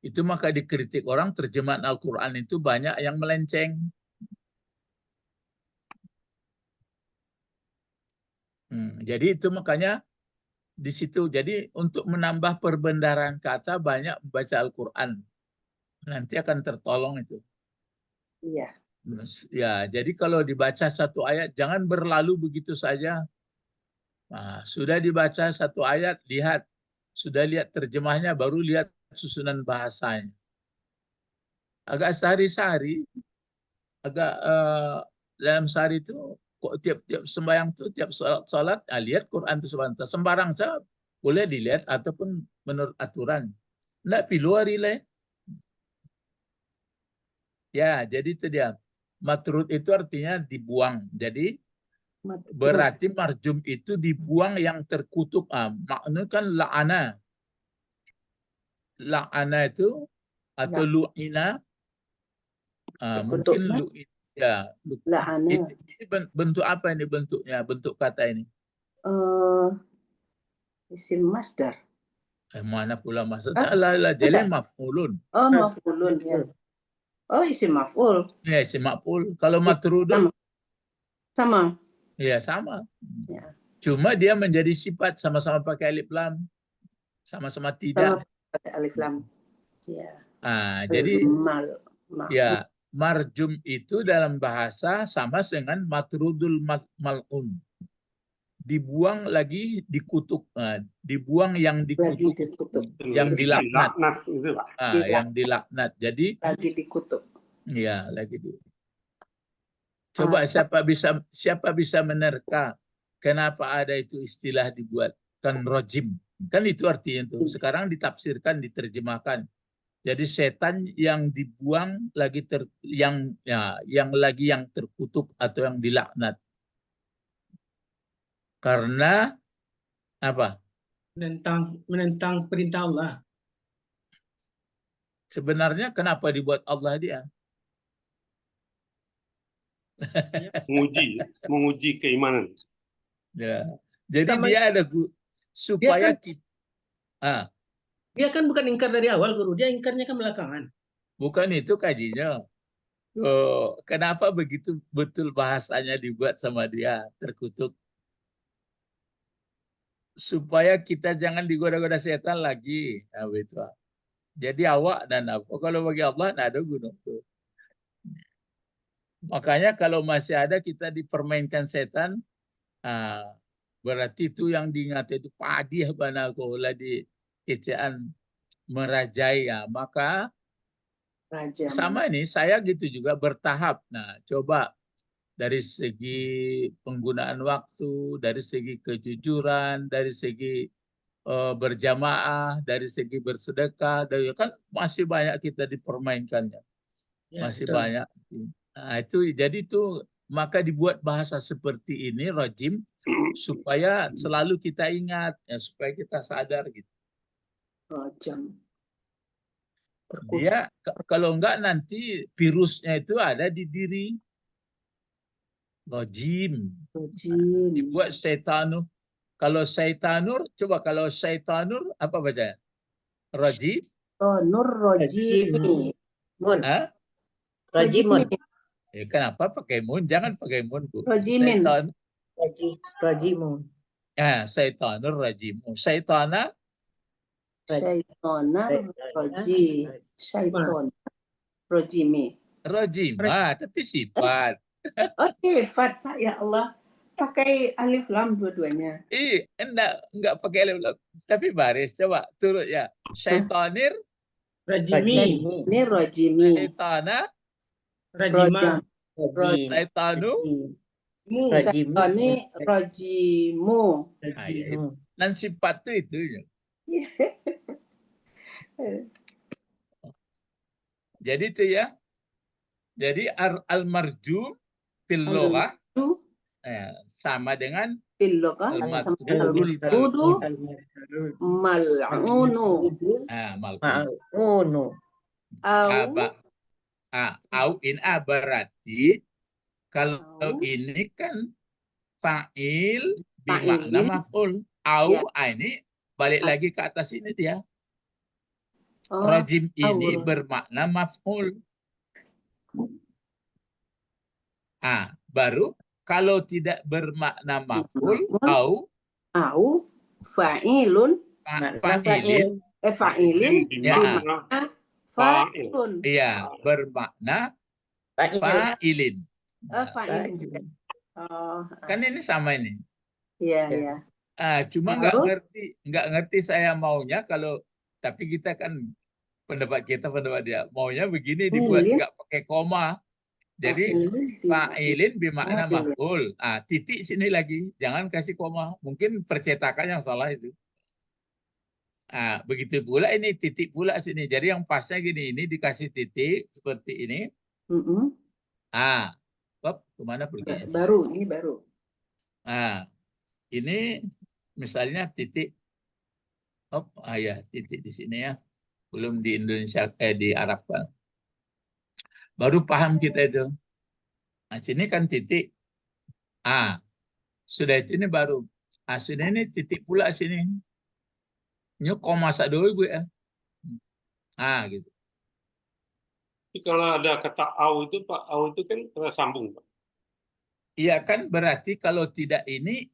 Itu maka dikritik orang terjemahan Al-Quran itu banyak yang melenceng. Jadi itu makanya di situ. Jadi untuk menambah perbendaharaan kata banyak membaca Al-Quran. Nanti akan tertolong itu. Iya. Ya, jadi kalau dibaca satu ayat jangan berlalu begitu saja. Sudah dibaca satu ayat, sudah lihat terjemahnya, baru lihat susunan bahasanya. Agak sehari-sehari, dalam sehari itu kok tiap-tiap sembahyang tuh, tiap sholat, lihat Quran itu sebentar. Sembarang saja boleh dilihat ataupun menurut aturan. Tidak pilih hari lain. Ya, jadi itu dia. Matrud itu artinya dibuang. Jadi berarti marjum itu dibuang yang terkutuk. Maknanya kan la'ana. La'ana itu atau lu'ina. Mungkin lu'ina. Ya, ini bentuk apa ini bentuknya? Bentuk kata ini? Isim masdar. Mana pula masdar? Jadi maf'ulun. Oh, maf'ulun ya. Oh, isim maf'ul. Ya, isim maf'ul. Kalau matrudun sama. Ya, sama. Ya. Cuma dia menjadi sifat, sama-sama pakai alif lam. Sama-sama tidak. Sama pakai alif lam. Ya. Jadi ya, marjum itu dalam bahasa sama dengan matrudul mal'un. Dibuang lagi dikutuk. Dibuang yang dikutuk. Yang dilaknat. Yang dilaknat. Jadi lagi dikutuk. Ya, lagi dikutuk. Coba siapa bisa menerka kenapa ada itu istilah dibuat kan rojim. Kan itu artinya itu. Sekarang ditafsirkan, diterjemahkan. Jadi setan yang dibuang lagi yang terkutuk atau yang dilaknat. Karena apa? Menentang perintah Allah. Sebenarnya kenapa dibuat Allah dia? menguji keimanan. Ya. Jadi dia ada supaya kita dia kan bukan ingkar dari awal, Guru. Dia ingkarnya kan belakangan. Bukan itu kajinya. Kenapa begitu betul bahasanya dibuat sama dia terkutuk? Supaya kita jangan digoda-goda setan lagi. Gitu. Jadi awak dan apa? Kalau bagi Allah tidak ada gunung tuh. Makanya kalau masih ada kita dipermainkan setan, berarti itu yang diingat itu padih banakola di kecaan merajai. Maka sama ini saya gitu juga bertahap. Nah, coba dari segi penggunaan waktu, dari segi kejujuran, dari segi berjamaah, dari segi bersedekah, kan masih banyak kita dipermainkannya. Masih banyak. Nah, jadi itu maka dibuat bahasa seperti ini rojim supaya selalu kita ingat, supaya kita sadar gitu. Rojim. Dia kalau enggak nanti virusnya itu ada di diri. Rojim. Dibuat syaitanur. Kalau syaitanur, coba kalau syaitanur apa bacanya? Rojim. Oh, nur rojim. Mun. Rojimun. Kenapa pakai mun? Jangan pakai mun, Bu. Rojimin. Rojimun. Syaitanur rojimu. Syaitana. Syaitana roji. Syaiton. Rojimi. Rojim. Tapi sifat. Oh, sifat, Pak. Ya Allah. pakai alif lam dua-duanya. Enggak pakai alif lam, tapi baris. Coba turut ya. Syaitanir, Rajimi, Ini rojimi. syaitana, rajima, syaitanu. mu, Ini rojimu. Dan sifat itu. Jadi itu ya. Jadi al-marjum fil lughah Itu sama dengan Biloga. al-matrudul Tudu mal'unu. Mal'unu. Au berarti kalau Au. ini kan fa'il Fa'il. bermakna maf'ul. Ya. Ini balik lagi ke atas ini dia. Oh, Rajim ini au. bermakna maf'ul. Baru kalau tidak bermakna maf'ul, Maf'ul. Au fa'ilun. fa'ilin, Fa'ilin. Ya. Fa'ilun. iya, bermakna fa'ilin. Fa'ilin juga. Oh, Kan ini sama ini. iya, iya. Cuma Lalu? nggak ngerti saya maunya kalau, tapi kita kan pendapat dia maunya begini, dibuat Fa'ilin. nggak pakai koma. Jadi fa'ilin bermakna maf'ul. Titik sini lagi, jangan kasih koma. Mungkin percetakan yang salah itu. Begitu pula ini titik pula sini. Jadi yang pasnya gini, ini dikasih titik seperti ini. Kemana pergi? Ini baru. Ini misalnya titik. Ya titik di sini ya. Belum di Indonesia, di Arab kan. Baru paham kita itu. Sini kan titik. Sudah itu ini baru. Sini ini titik pula sini. Ini koma dulu Ibu ya. Gitu. Tapi kalau ada kata au itu Pak, au itu kan tersambung Pak. Iya kan berarti kalau tidak ini.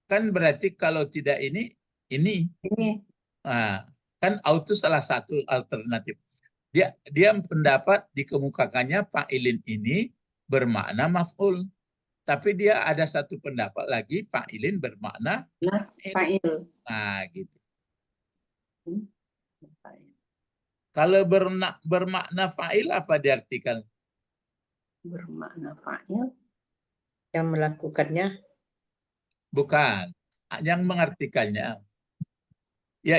Kan berarti kalau tidak ini. Ini. Kan au itu salah satu alternatif. Dia pendapat dikemukakannya fa'ilin ini bermakna maf'ul. Tapi dia ada satu pendapat lagi fa'ilin bermakna fa'il. Gitu. Kalau bermakna fa'il apa diartikan? Bermakna fa'il Yang melakukannya. Bukan, yang mengartikannya. Ya,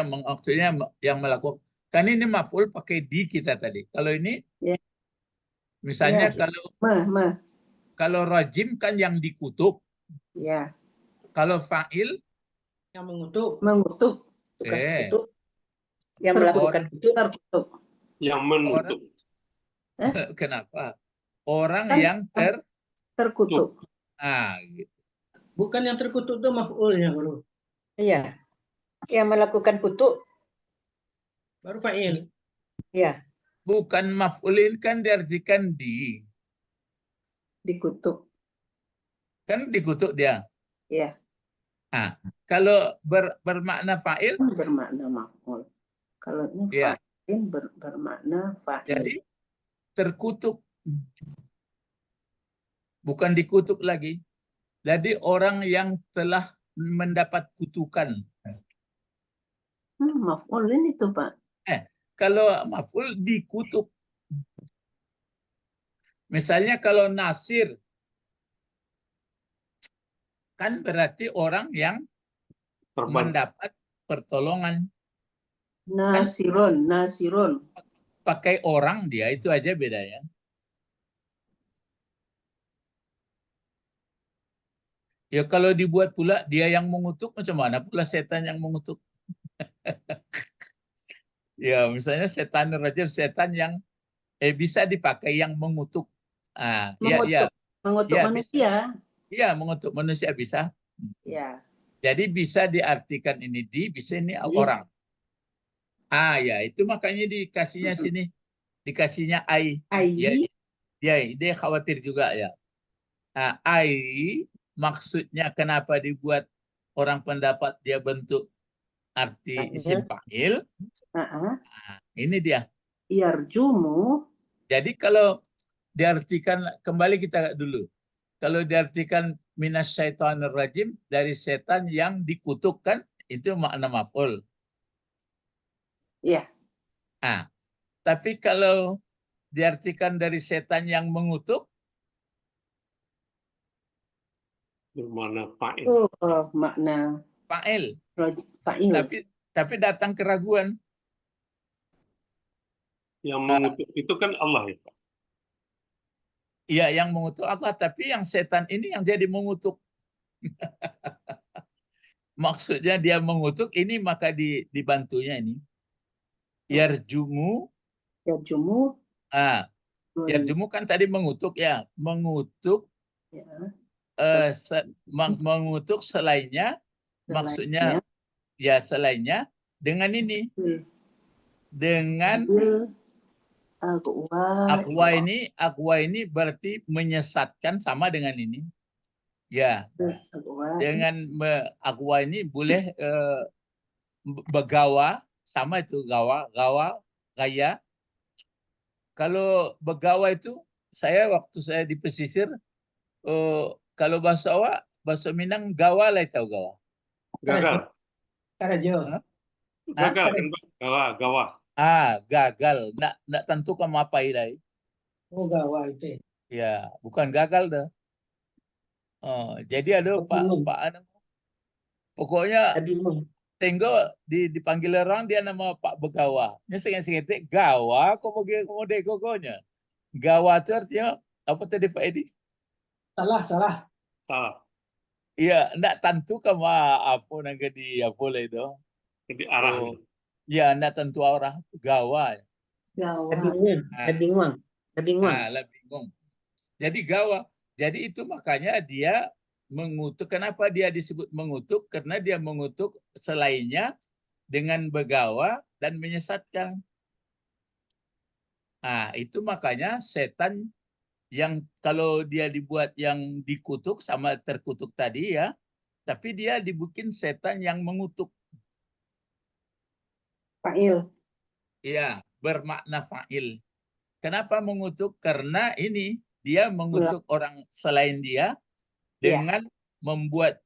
maksudnya yang melakukan. Kan ini maf'ul pakai di kita tadi. Kalau ini, misalnya kalau rajim kan yang dikutuk. Ya. Kalau fa'il yang mengutuk. Kutuk. Yang melakukan terkutuk. Yang menutup. Kenapa? Orang Kan yang terkutuk. Gitu. Bukan yang terkutuk itu maf'ulnya, Guru. Iya. Yang melakukan kutuk. Baru fa'il. Iya. Bukan maf'ulin kan diartikan dikutuk. Kan dikutuk dia. Iya. Kalau bermakna fa'il? Bermakna maf'ul. Kalau ini fa'il bermakna fa'il. Jadi terkutuk. Bukan dikutuk lagi. Jadi orang yang telah mendapat kutukan. Maf'ulin itu Pak. Kalau maf'ul dikutuk. Misalnya kalau nasir. Kan berarti orang yang mendapat pertolongan. Nasirun. Pakai orang dia, itu aja bedanya. Ya kalau dibuat pula dia yang mengutuk, macam mana pula setan yang mengutuk? Ya misalnya setan rajim, setan yang bisa dipakai yang mengutuk. Mengutuk manusia. Iya, mengutuk manusia bisa. Ya. Jadi bisa diartikan ini bisa ini orang. Ya itu makanya dikasihnya sini, dikasihnya ai. Dia khawatir juga ya. Ai maksudnya kenapa dibuat orang pendapat dia bentuk arti isim fa'il. Ini dia. Yarjumu. Jadi kalau diartikan, kembali kita dulu. Kalau diartikan minasyaitonir rajim, dari setan yang dikutukkan, itu makna maf'ul. Iya. Ah, tapi kalau diartikan dari setan yang mengutuk, bermakna fa'il. Oh, makna fa'il. fa'il. Tapi datang keraguan. Yang mengutuk itu kan Allah ya Pak. Iya, yang mengutuk Allah, tapi yang setan ini yang jadi mengutuk. Maksudnya dia mengutuk ini, maka dibantunya ini. Yarjumu. Yarjumu. Yarjumu kan tadi mengutuk ya. Mengutuk. Ya. Mengutuk selainnya. Maksudnya ya selainnya dengan ini. Dengan akwa ini berarti menyesatkan, sama dengan ini. Ya. Dengan akwa ini boleh begawa, sama itu gawa, gaya. Kalau begawa itu, waktu saya di pesisir, kalau bahasa Minang gawa lah, tahu gawa. Gagal. Karajo. Gagal kan Pak? Gawa. Gagal. Nggak tentu kamu apa ilai. Oh, gawa itu. Ya, bukan gagal dah. Jadi ada Pak pokoknya tengok dipanggil orang, dia nama Pak Begawa. Nyesek-nyesek gawa, kok mau degogonya. Gawa itu artinya apa tadi Pak Edi? Salah. Iya, enggak tentu kamu apa naga di apa lah itu. Jadi arah. Ya, enggak tentu arah gawa. Bingung. Bingung. Jadi gawa. Jadi itu makanya dia mengutuk. Kenapa dia disebut mengutuk? Karena dia mengutuk selainnya dengan begawa dan menyesatkan. Itu makanya setan yang kalau dia dibuat yang dikutuk sama terkutuk tadi ya, tapi dia dibikin setan yang mengutuk. Fa'il. Iya, bermakna fa'il. Kenapa mengutuk? Karena ini dia mengutuk orang selain dia dengan membuat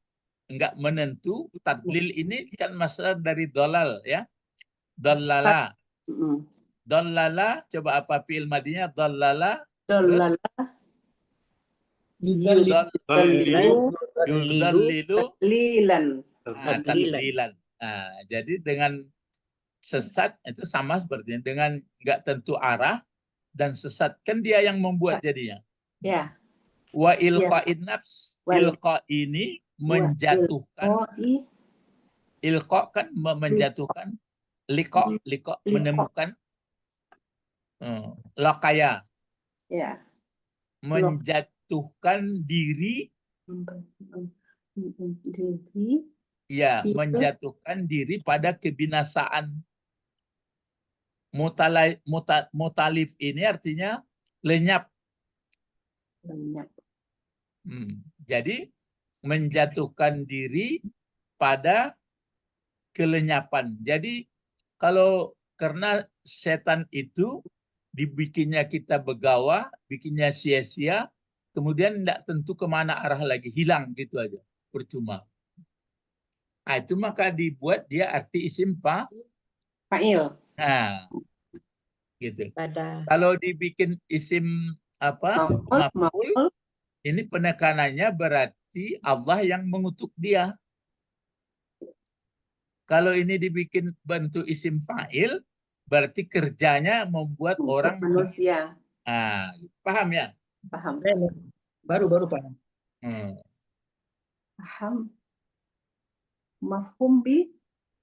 enggak menentu. Tadlil ini kan masalah dari dolal ya. Dolala. Dolala, coba apa fi'il madinya? Dolala. Dolala. Tadlilan. Jadi dengan sesat itu sama sepertinya, dengan enggak tentu arah dan sesat, kan dia yang membuat jadinya. Ya. Wa ilqa'in nafs, ilqa ini menjatuhkan. Ilqa kan menjatuhkan, liqa menemukan. Laqaya. Ya. Menjatuhkan diri. Ya, menjatuhkan diri pada kebinasaan. Mutalif ini artinya lenyap. Jadi menjatuhkan diri pada kelenyapan. Jadi kalau karena setan itu dibikinnya kita begawa, bikinnya sia-sia, kemudian tidak tentu kemana arah lagi, hilang gitu aja, percuma. Itu maka dibuat dia arti isim fa'il. Gitu. Kalau dibikin isim maf'ul, ini penekanannya berarti Allah yang mengutuk dia. Kalau ini dibikin bentuk isim fa'il, berarti kerjanya membuat orang manusia. Paham ya? Paham. Baru paham. Paham. Mafhum bi?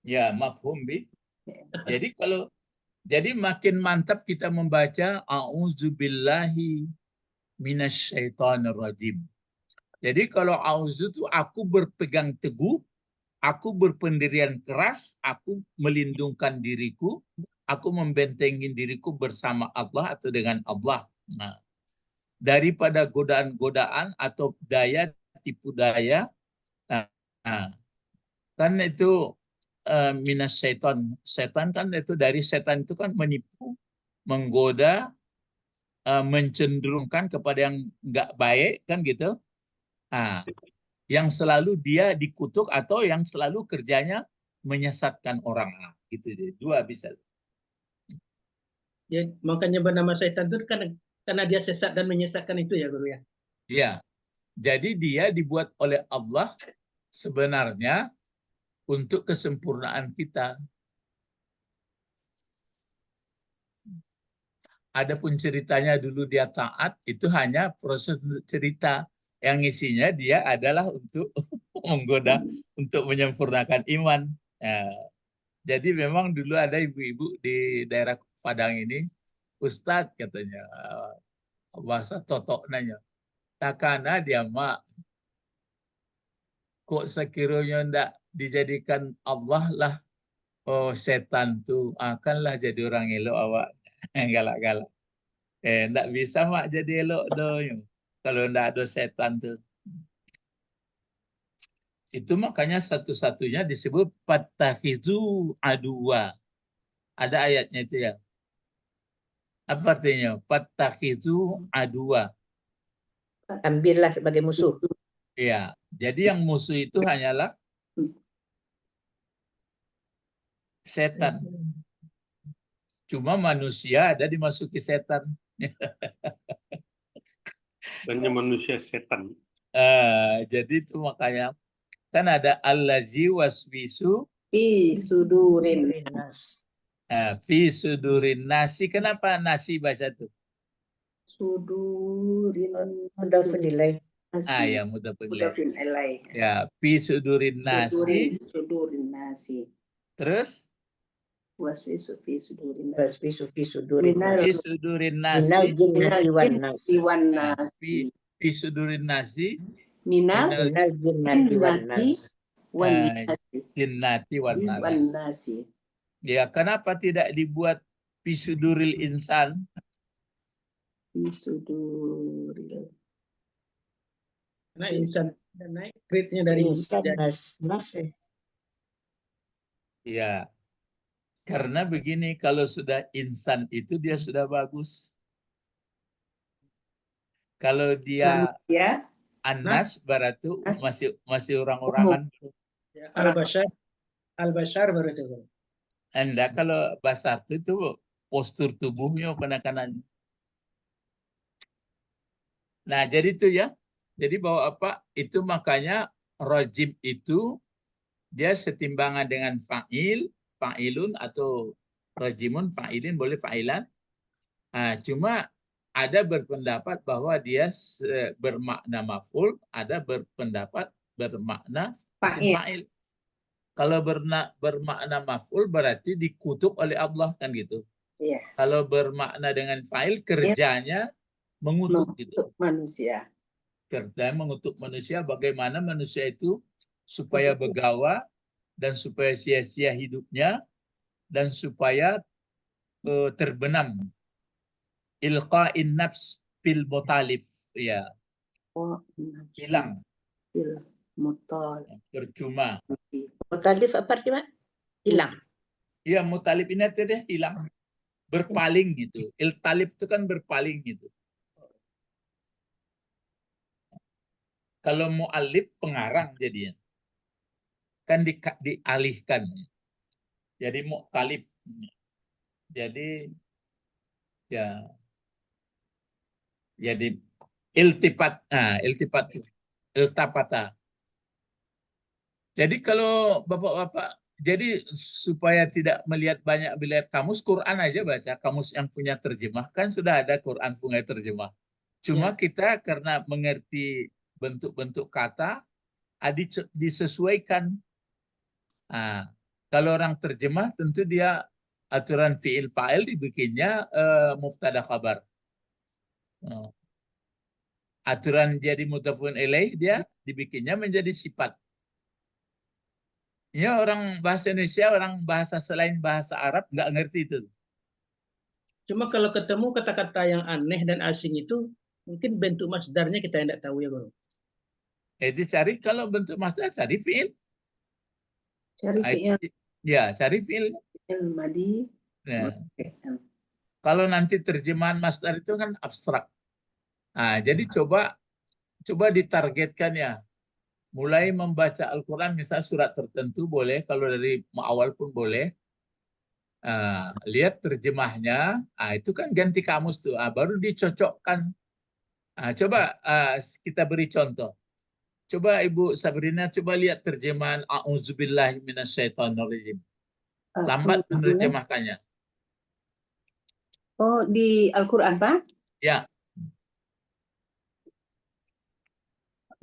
Ya, mafhum bi. Jadi makin mantap kita membaca a'udzubillahi minasyaitonir rajim. Jadi kalau auzu itu aku berpegang teguh, aku berpendirian keras, aku melindungkan diriku, aku membentengi diriku bersama Allah atau dengan Allah. Daripada godaan-godaan atau daya, tipu daya. Kan itu minasyaiton. Setan kan itu dari setan itu kan menipu, menggoda, mencenderungkan kepada yang nggak baik, kan gitu. Nah, yang selalu dia dikutuk atau yang selalu kerjanya menyesatkan orang. Nah, gitu. Dua bisa. Ya, makanya bernama setan itu karena dia sesat dan menyesatkan itu ya Guru ya. Ya, jadi dia dibuat oleh Allah sebenarnya untuk kesempurnaan kita. Adapun ceritanya dulu dia taat, itu hanya proses cerita. Yang isinya dia adalah untuk menggoda, untuk menyempurnakan iman. Ya, jadi memang dulu ada ibu-ibu di daerah Padang ini, Ustadz katanya, bahasa totok nanya, takana dia mak, kok sekiranya ndak dijadikan Allah lah, oh setan tuh akanlah jadi orang elok awak. Galak-galak. Ndak bisa mak jadi elok doh. Kalau ndak ada setan tuh. Itu makanya satu-satunya disebut pattakhizu adwa. Ada ayatnya itu ya. Apa artinya? Pattakhizu adwa. Ambillah sebagai musuh. Ya, jadi yang musuh itu hanyalah setan. Cuma manusia ada dimasuki setan. Hanya manusia setan. Jadi itu makanya kan ada allazi waswisu Fi sudurin Nas. fi sudurin nasi. Kenapa nasi bahasa itu? sudurin Mudhafun ilaih. nasi. Ya mudah penilai. Mudafin ilaih. Ya, fi sudurin nasi. Sudurin nasi. Terus Waswisu fi sudurin nasi. Waswisu fi sudurin Minal- nas. fi sudurin Minal nasi. jinnati wan nas. Iwan Nah, nasi. fi sudurin nasi. Minal Minal jinnati wan nas. wan Ah, nasi. Jinnati wan Wan nas. nasi. Ya, kenapa tidak dibuat fi suduril insan? Fi sudurin. Karena insan dan naik grade-nya dari Insan dari- nas. Ya, karena begini, kalau sudah insan itu dia sudah bagus. Kalau dia Ya, anas, berarti Nas. masih orang-orangan. ya, al-bashar baru itu. Guru. Anda kalau basar itu postur tubuhnya penekanan. Nah, jadi itu ya. Jadi bahwa apa? Itu makanya rajim itu dia setimbangan dengan fa'il, fa'ilun atau rajimun, fa'ilin boleh fa'ilan. Nah, cuma ada berpendapat bahwa dia bermakna maf'ul, ada berpendapat bermakna isim Fa'il. fa'il. Kalau bermakna maf'ul berarti dikutuk oleh Allah kan gitu. Iya. Kalau bermakna dengan fa'il kerjanya mengutuk gitu. Untuk manusia. Kerjanya mengutuk manusia, bagaimana manusia itu supaya begawa dan supaya sia-sia hidupnya dan supaya terbenam ilqa'in nafs fil mutalif, ya, Oh, hilang, Mutal. percuma. Mutalif apa artinya? Hilang. Ya, mutalif ini artinya hilang, berpaling gitu. Iltalif itu kan berpaling gitu. Kalau mu'alif pengarang jadinya. Kan dialihkan. Jadi mu'talif. Jadi ya jadi iltifat, iltapata. Jadi kalau bapak-bapak, jadi supaya tidak melihat kamus, Quran aja baca, kamus yang punya terjemah, kan sudah ada Quran punya terjemah. Cuma kita karena mengerti bentuk-bentuk kata, disesuaikan. Nah, kalau orang terjemah tentu dia aturan fi'il fa'il dibikinnya mubtada khabar. Aturan jadi mudhafun ilaih dia dibikinnya menjadi sifat. Ya, orang bahasa Indonesia, orang bahasa selain bahasa Arab nggak ngerti itu. Cuma kalau ketemu kata-kata yang aneh dan asing itu, mungkin bentuk masdarnya kita tidak tahu ya Guru. Cari kalau bentuk masdar, cari fi'il. Cari fi'il. Ya, cari fi'il. Fi'il madi. Nah, Kalau nanti terjemahan masdar itu kan abstrak. Nah, jadi coba ditargetkan ya. Mulai membaca Al-Quran, misalnya surat tertentu boleh, kalau dari awal pun boleh. Lihat terjemahnya, itu kan ganti kamus tuh, baru dicocokkan. Coba kita beri contoh. Coba Ibu Sabrina, coba lihat terjemahan A'udzubillahi minasyaitonirrajim. Lambat menerjemahkannya. Oh, di Al-Quran, Pak? Ya.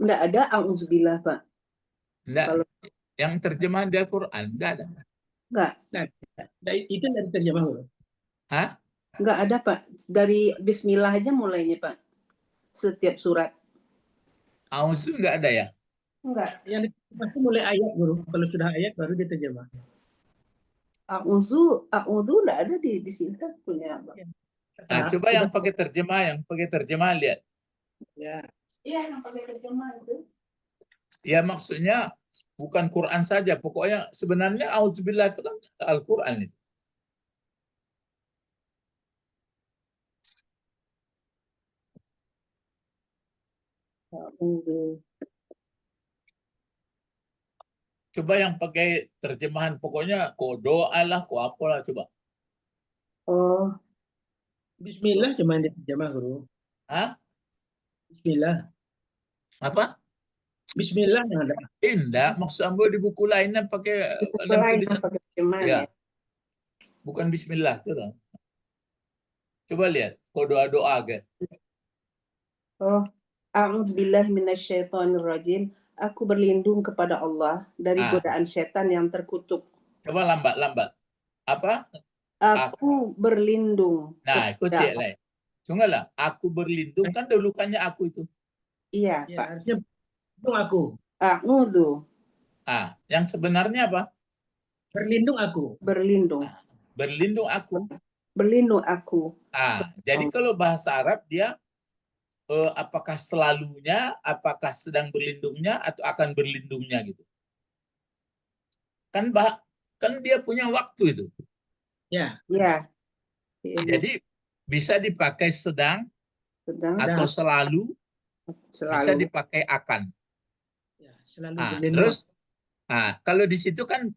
Enggak ada a'udzubillah, Pak. Enggak. Kalau Yang terjemahan di Al-Quran enggak ada. enggak. Nah, itu dari terjemah Guru. Hah? Enggak ada, Pak. Dari bismillah aja mulainya, Pak. Setiap surat. A'udzu enggak ada ya? Enggak. Yang diterjemah itu mulai ayat Guru. Kalau sudah ayat baru diterjemah. A'udzu enggak ada di sini kan punya, Pak. Coba yang pakai terjemah lihat. Ya. Iya, yang pakai terjemah itu. Ya maksudnya bukan Quran saja, pokoknya sebenarnya A'udzubillah itu kan Al-Quran itu. Coba yang pakai terjemahan, pokoknya ko doa lah, ko apalah coba. Oh, Bismillah cuma yang diterjemah Guru. Hah? Bismillah. Apa? Bismillah yang ada. Indah, maksud ambo di buku lainnya pakai buku dalam lain tulisan. yang pakai terjemahan Ya. ya. Bukan Bismillah tuh lah. Coba lihat, ko doa-doa ke. Oh, a'udzubillahi minasyaitonirrajim. Aku berlindung kepada Allah dari godaan setan yang terkutuk. Coba lambat. Apa? Aku berlindung. Nah, itu cek lah. Sungguhlah, aku berlindung kan dahulukannya aku itu. Iya, Ya, Pak. artinya berlindung aku. A'udzu. Yang sebenarnya apa? Berlindung aku. Berlindung. Berlindung aku. Berlindung aku. Jadi kalau bahasa Arab dia apakah selalunya, apakah sedang berlindungnya atau akan berlindungnya gitu. Kan dia punya waktu itu. Ya. Ya. Jadi bisa dipakai sedang atau selalu, bisa dipakai akan. Ya, selalu berlindung. Terus kalau di situ kan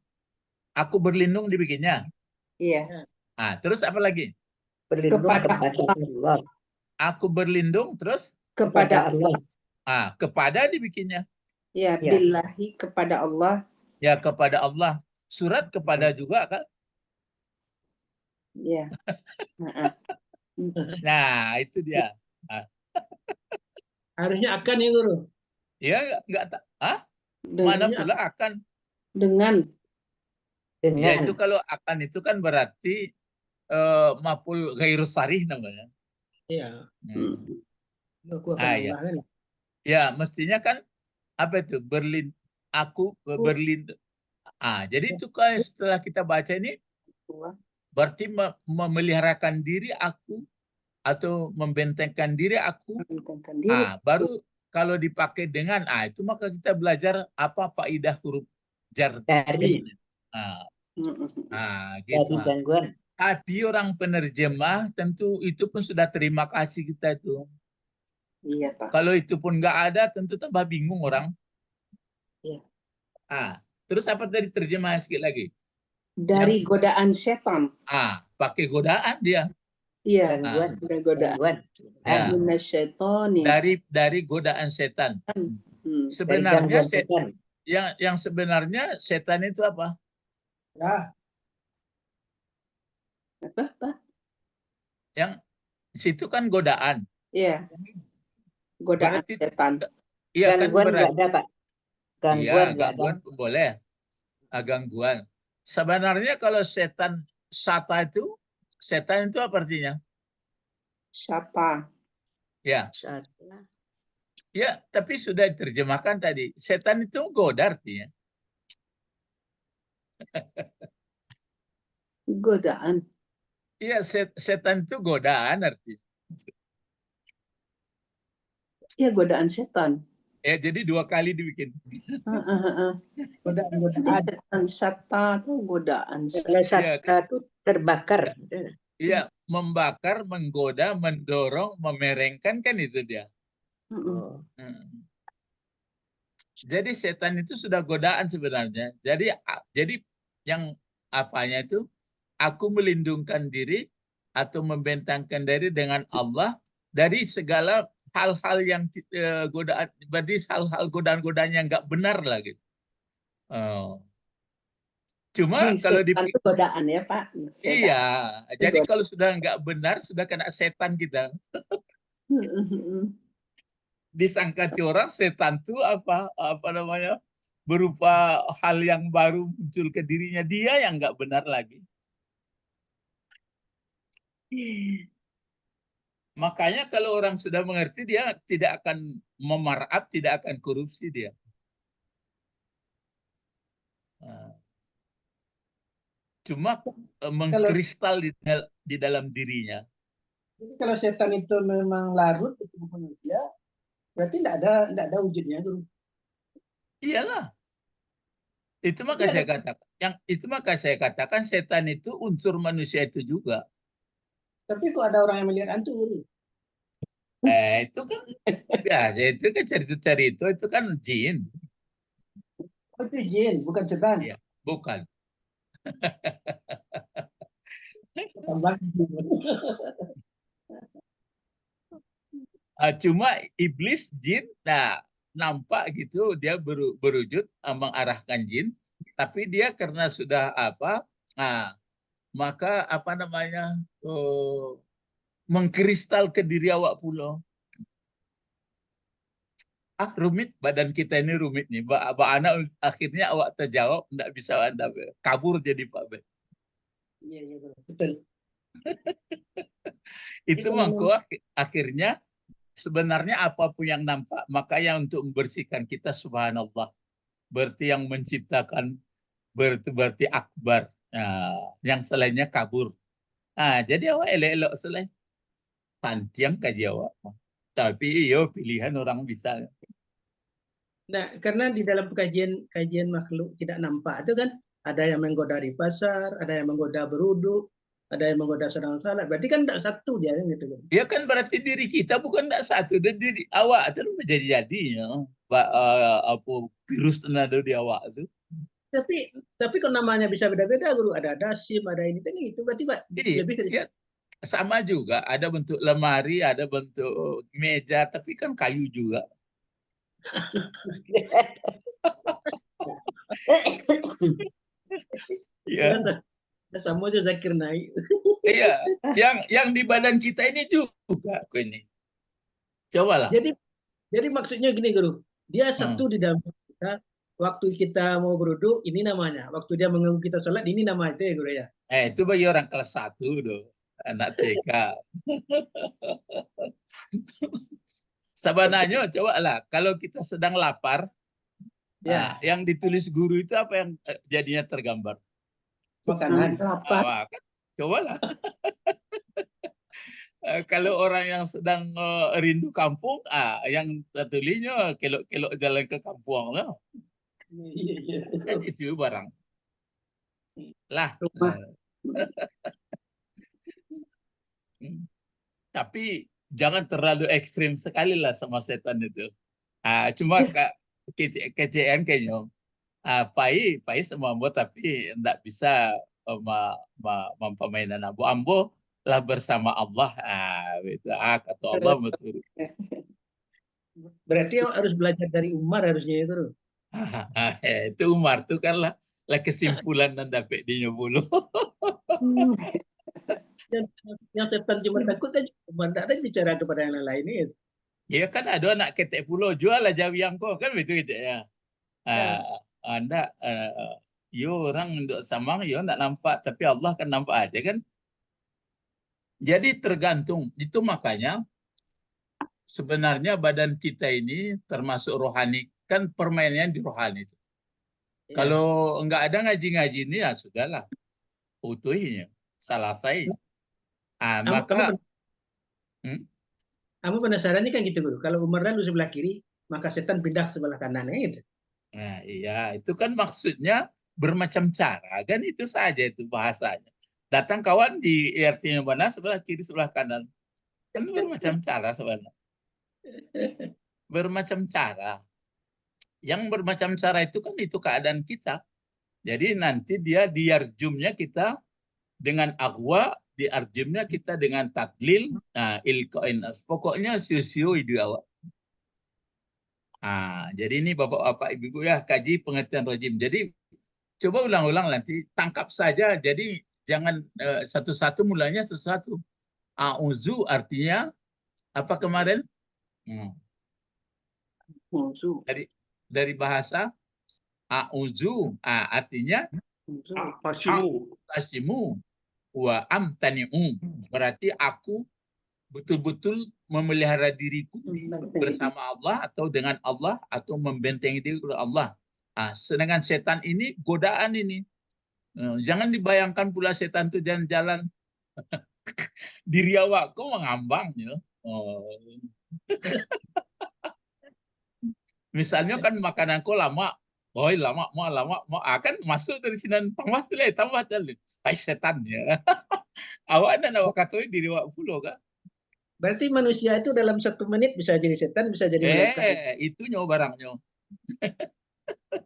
aku berlindung dibikinnya. Iya. Terus apa lagi? Berlindung kepada Allah. Aku berlindung terus Kepada Allah. Kepada dibikinnya. Ya, billahi kepada Allah. Ya, kepada Allah. Surat kepada juga kan? Ya. Nah, itu dia. Harusnya akan ya Guru. Ya, enggak. Mana pula akan? Dengan. Ya, itu kalau akan itu kan berarti maf'ul ghairu sharih namanya. Iya. Aku akan Ya. kan? Ya, mestinya kan apa itu? Aku berlindung. Jadi itu kan setelah kita baca ini berarti memeliharakan diri aku atau membentengkan diri aku. Baru kalau dipakai dengan itu maka kita belajar apa faidah huruf jar dari. Gitu. Gangguan. Tapi orang penerjemah tentu itu pun sudah terima kasih kita itu. Iya, Pak. Kalau itu pun nggak ada tentu tambah bingung orang. Iya. Terus apa tadi terjemahan sedikit lagi? Dari godaan setan. Pakai godaan dia. Iya, Gangguan. Dari godaan setan. Sebenarnya setan. Yang sebenarnya setan itu apa? Apa? Yang situ kan godaan. Iya. Godaan setan. Iya, gangguan kan nggak ada, Pak. Gangguan boleh. Gangguan. Sebenarnya kalau setan itu apa artinya? Syata. Ya. Ya, tapi sudah diterjemahkan tadi. Setan itu goda artinya. Godaan. Iya, setan itu godaan artinya. Iya, godaan setan. Ya, jadi 2 kali dibikin. Godaan syata itu godaan. Kalau syata itu terbakar. Iya, membakar, menggoda, mendorong, memerengkan, kan itu dia. Oh. Jadi setan itu sudah godaan sebenarnya. Jadi yang apanya itu, aku melindungkan diri atau membentangkan diri dengan Allah dari segala hal-hal yang godaan, berarti hal-hal godaan-godaan yang nggak benar lah gitu. Cuma kalau di setan itu godaan ya Pak. Setan. iya, jadi kalau sudah nggak benar, sudah kena setan kita. Disangka orang setan itu apa namanya, berupa hal yang baru muncul ke dirinya, dia yang nggak benar lagi. Makanya kalau orang sudah mengerti, dia tidak akan memarap, tidak akan korupsi dia. Cuma mengkristal di dalam dirinya. Jadi kalau setan itu memang larut di tubuh manusia, berarti tidak ada wujudnya, Guru. Iyalah. Itu maka saya katakan, setan itu unsur manusia itu juga. Tapi kok ada orang yang melihat hantu, Guru? Itu kan biasa, itu kan cerita-cerita itu kan jin. Oh, itu jin, bukan setan. Ya, bukan. Cuma iblis, jin, nampak gitu dia berwujud mengarahkan jin, tapi dia karena sudah maka mengkristal ke diri awak pula. Rumit, badan kita ini rumit nih. Anak akhirnya awak terjawab, tidak bisa Anda kabur jadi Pak Ben. Iya, betul. Itu mangko akhirnya sebenarnya apapun yang nampak, makanya untuk membersihkan kita, subhanallah, berarti yang menciptakan berarti akbar. Yang selainnya kabur. Jadi awak elok-elok selain panjang kaji awak. Tapi iyo pilihan orang bisa. Nah, karena di dalam kajian makhluk tidak nampak itu kan ada yang menggoda di pasar, ada yang menggoda beruduk, ada yang menggoda sedang salat. Berarti kan tidak satu dia kan gitu. Ya kan berarti diri kita bukan tidak satu, dan diri awak itu menjadi-jadinya virus tenaga di awak itu. Tapi kalau namanya bisa beda-beda, Guru. Ada dasim, ada ini, itu berarti Pak lebih dari sama juga. Ada bentuk lemari, ada bentuk meja, tapi kan kayu juga. Ya. Sama aja Zakir naik. Iya, yang di badan kita ini juga ini. Cobalah. Jadi maksudnya gini, Guru. Dia satu di dalam kita. Waktu kita mau beruduk, ini namanya. Waktu dia mengganggu kita sholat, ini nama itu ya, Guru ya. Itu bagi orang kelas 1 doh, anak TK. Sebenarnya cobalah, kalau kita sedang lapar, yang ditulis guru itu apa yang jadinya tergambar? Makanan. Lapar. Cobalah. Kalau orang yang sedang rindu kampung, yang tertulisnya kelok-kelok jalan ke kampung lah. Kan itu barang. Lah. Tapi jangan terlalu ekstrim sekali lah sama setan itu. Cuma kecil kayaknya. Pai semua ambo, tapi tidak bisa mempamainan ambo lah bersama Allah. Itu kata Allah betul. Berarti harus belajar dari Umar harusnya itu. Itu Umar tuh kan lah kesimpulan dan dapat dia bulu. Yang setan cuma takut kan Umar tak ada bicara kepada yang lain itu. Ya kan ada anak ketek pulau, jual lah jawi angko kan begitu gitu ya. Anda yo orang untuk samang yo nak nampak, tapi Allah kan nampak aja kan. Jadi tergantung, itu makanya sebenarnya badan kita ini termasuk rohani, kan permainannya di rohani itu. Ya. Kalau enggak ada ngaji-ngaji ini ya sudahlah, utuhnya selesai. Maka kamu penasarannya kan gitu, Guru. Kalau Umar lalu sebelah kiri, maka setan pindah sebelah kanan gitu. Nah, iya, itu kan maksudnya bermacam cara, kan itu saja itu bahasanya. Datang kawan di IRT-nya mana, sebelah kiri, sebelah kanan. Kan bermacam cara sebenarnya. Bermacam cara. Yang bermacam cara itu kan itu keadaan kita. Jadi nanti dia di arjumnya kita dengan akwa, di arjumnya kita dengan taklil, nah ilqain. Pokoknya sio-sio itu awak. Jadi ini bapak-bapak ibu-ibu ya kaji pengertian rajim. Jadi coba ulang-ulang nanti, tangkap saja. Jadi jangan satu-satu mulanya satu-satu. A'udzu artinya apa kemarin? Dari bahasa a'udzu, artinya asimu wa amtani'u. Berarti aku betul-betul memelihara diriku bersama Allah atau dengan Allah atau membentengi diri oleh Allah. Sedangkan setan ini godaan ini. Jangan dibayangkan pula setan itu jalan-jalan diri awak kok mengambang ya. Misalnya kan makanan kok lama, lama akan masuk dari sini tambah tadi. Hai setan ya. Awak dan awak katoi diri awak pula kan. Berarti manusia itu dalam 1 menit bisa jadi setan, bisa jadi malaikat. Itu nyo barangnya.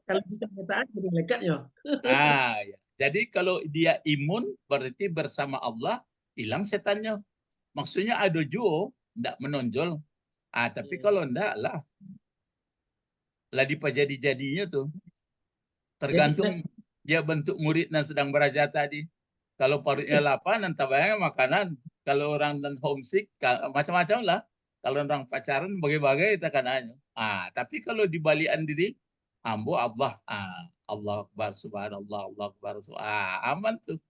Kalau bisa taat jadi malaikatnya. Ya. Jadi kalau dia imun berarti bersama Allah hilang setannya. Maksudnya ada juga enggak menonjol. Tapi kalau enggak lah jadi-jadinya tuh. Tergantung dia bentuk muridnya sedang belajar tadi. Kalau parutnya lapar, nanti bayangnya makanan. Kalau orang dan homesick, macam-macam lah. Kalau orang pacaran, bagai-bagai kita kananya. Tapi kalau dibalikan diri, ambo Allah. Allah Akbar, Subhanallah, Allah Akbar. Aman tuh.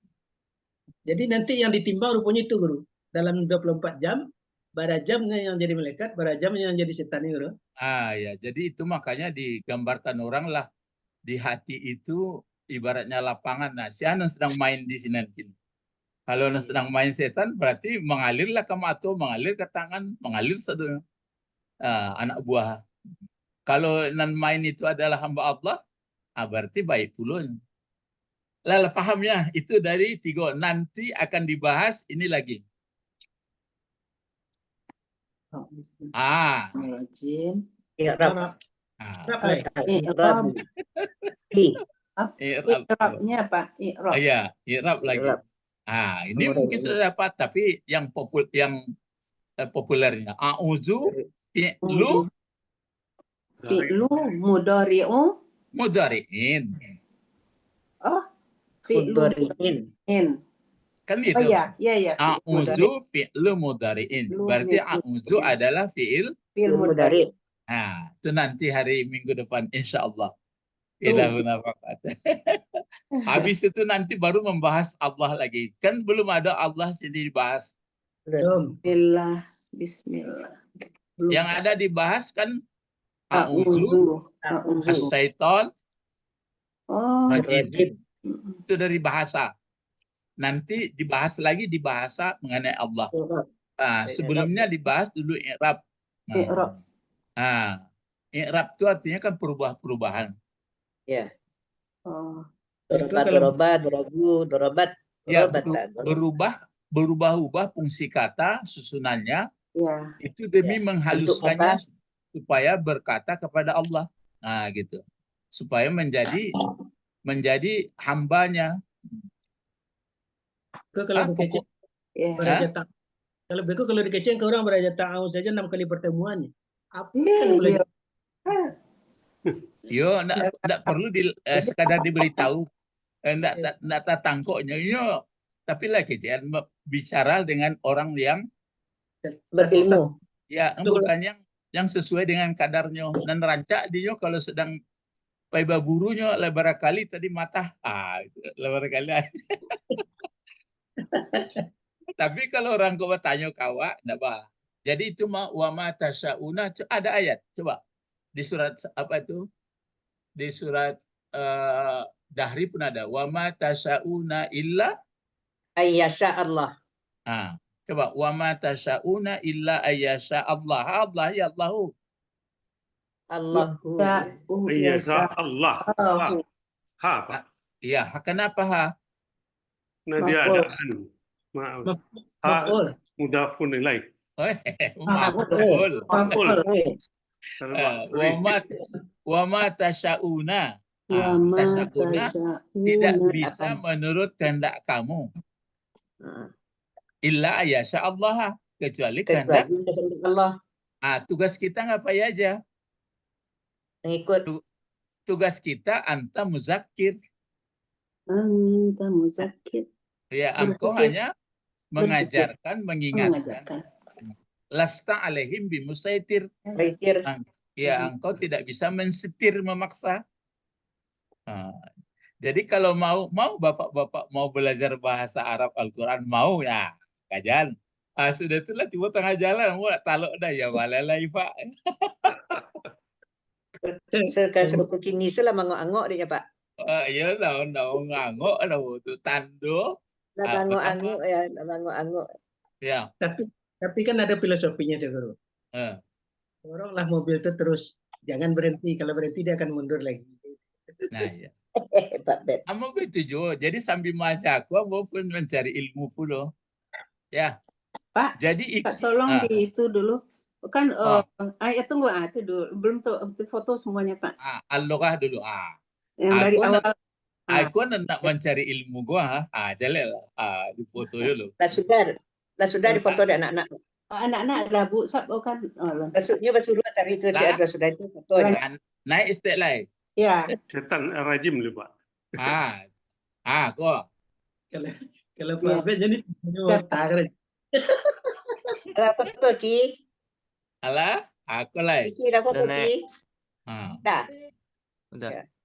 Jadi nanti yang ditimbang rupanya itu, Guru. Dalam 24 jam, pada jamnya yang jadi malaikat, pada jamnya yang jadi setan, Guru. Ya. Jadi itu makanya digambarkan orang lah. Di hati itu ibaratnya lapangan. Si Anan sedang main di sini. Kalau sedang main setan berarti mengalirlah ke mata, mengalir ke tangan, mengalir sedunia. Anak buah. Kalau nan main itu adalah hamba Allah, berarti baik puluh. Lalu pahamnya itu dari 3. Nanti akan dibahas ini lagi. I'rabnya apa? I'rab. Iya, i'rab lagi. Ini mungkin sudah dapat, tapi yang populernya a'udzu fi'lu mudhari'in. Fi'lu mudhari'in. Kan itu. Iya. A'udzu fi'lu mudhari'in. Berarti a'udzu adalah fi'il mudhari'. Itu nanti hari Minggu depan insyaallah. Ilahuna faqat. Habis itu nanti baru membahas Allah lagi. Kan belum ada Allah sendiri dibahas. Bismillah. Yang ada dibahas kan a'udzu, as-syaitan, rajim. Itu dari bahasa. Nanti dibahas lagi di bahasa mengenai Allah. Sebelumnya dibahas dulu i'rab. I'rab itu artinya kan perubahan. Ya. Dorobat. Ya, berubah-ubah fungsi kata susunannya. Itu demi menghaluskannya supaya berkata kepada Allah. Gitu. Supaya menjadi hambanya. Kalau dikeceng ke orang beraja ta'awuz saja 6 kali pertemuannya. Apa yang boleh? Yo, enggak perlu sekadar diberitahu. Enggak tangkoknya. Yo, tapi lah kecil bicara dengan orang yang berilmu. Ya, bukan yang sesuai dengan kadarnya. Dan rancak dia kalau sedang paiba burunya lebar kali tadi mata. Lebar kali. Tapi kalau orang kau bertanya kawa, enggak apa. Jadi itu wa ma tasyauna, ada ayat. Coba di surat apa itu? Di surat Dahri pun ada wa ma tasyauna illa ayyasha Allah. Coba wa ma tasyauna illa ayyasha Allah. Allah ya Allahu. Allahu. Ayyasha Allah. Pak. Ya, kenapa Nah, dia Maf'ul. ada an. Maaf. Maf'ul. Mudafun ilaih. Maf'ul. Maf'ul. Wa ma tasyauna. Wa ma Tasyauna tidak bisa Akan. menurut kehendak kamu. Illa ayasya Allah, kecuali kehendak. Kecuali Allah Tugas kita ngapain aja? mengikut. Tugas kita anta muzakir. Anta muzakir. Ya, engkau Berzikir. hanya mengajarkan, mengingatkan. Mengajarkan. Lasta alaihim bimusaitir. Mikir. Ya, engkau tidak bisa mensetir, memaksa. Jadi kalau mau bapak-bapak mau belajar bahasa Arab Al-Quran, mau ya kajian. Sudah itulah tiba tengah jalan, mau taluk dah ya balalai Pak. Sekarang kini selah mangok-angok dia Pak. Iya lah, ngangok lah tu tando. Mangok-angok ya, mangok-angok. Ya. Tapi kan ada filosofinya tuh Guru. Doronglah mobil itu terus, jangan berhenti. Kalau berhenti dia akan mundur lagi. Nah ya. Pak Bet. Amo betuju. Jadi sambil maca aku mau pun mencari ilmu pula. Ya. Pak, jadi Pak tolong di itu dulu. Kan tunggu itu dulu. Belum tuh foto semuanya Pak. Al-Lughah dulu. Yang dari awal. Aku nak mencari ilmu gua. Jalil. Di foto dulu. Lah sudah di foto ada anak-anak. Anak-anak lah Bu, kan. Maksudnya dulu tapi itu dia sudah itu foto. Naik istilah. Ya. Setan rajim lu Pak. Kok. Kalau Pak Bet jadi otak. Kalau foto Ki. Alah, aku lah. Ki dah foto Ki. Dah.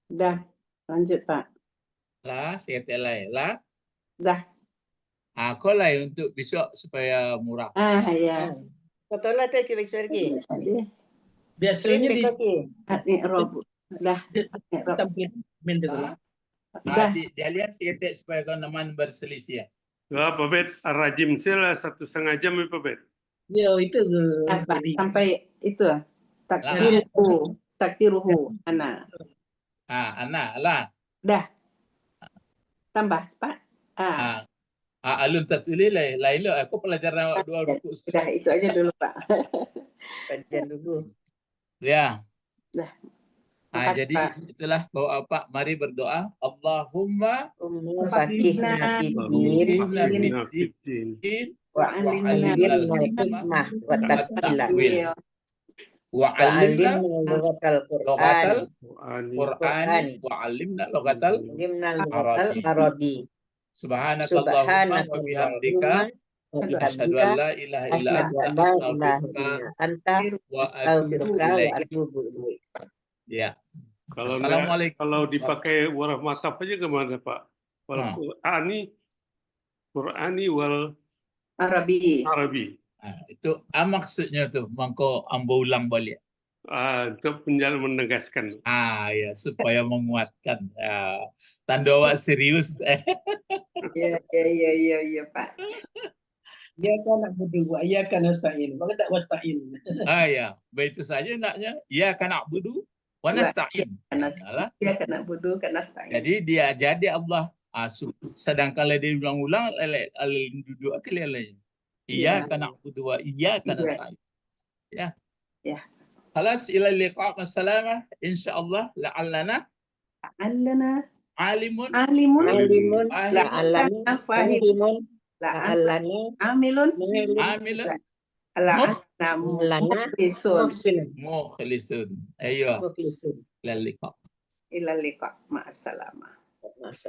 Dah. Lanjut Pak. Lah, istilah lah. Dah. Aku lah untuk besok supaya murah. Ya. Foto lah tu Ki besok lagi. Biasanya di Rob. Dah. Dia lihat sedikit supaya kau teman berselisih. Ya, Pak Bet, rajim sila 1,5 jam ya Pak Bet. Ya itu sampai itu takdiruhu ana. Ana lah. Dah. Tambah Pak. Alun tatuli lain lo. Aku pelajaran dua buku. Sudah itu aja dulu Pak. Kajian dulu. Ya. Dah. Jadi itulah bahwa Pak, mari berdoa. Allahumma fakihna fiddin wa alimna hikmah wa taqwil wa alimna lughatal Qur'an wa alimna lughatal Arabi. Subhanakallahumma wa bihamdika asyhadu an la ilaha illa anta astaghfiruka wa atubu ilaik. Ya. Kalau dipakai warah mataf aja gimana Pak? Qur'ani wal Arabi. Itu maksudnya tuh mangko ambo ulang balik. Untuk menegaskan. Ya supaya menguatkan. Tanda awak serius. Iya Pak. Iya kan nak budu, iya kan nasta'in. Maka tak wasta'in. Ya, begitu saja naknya. Iya kan nak budu. Wanasta'in. Iya kena budu, kena nasta'in. Jadi dia jadi Allah. Sedangkan dia ulang-ulang duduk kalian. Iya kena budu wa iya kena nasta'in. Ya. Khalas ila liqa' wassalamah insyaallah la'allana alimun la'allana fahimun la'allana amilun mukhlisun. Ayo. Ila liqa'. Ma'assalamah.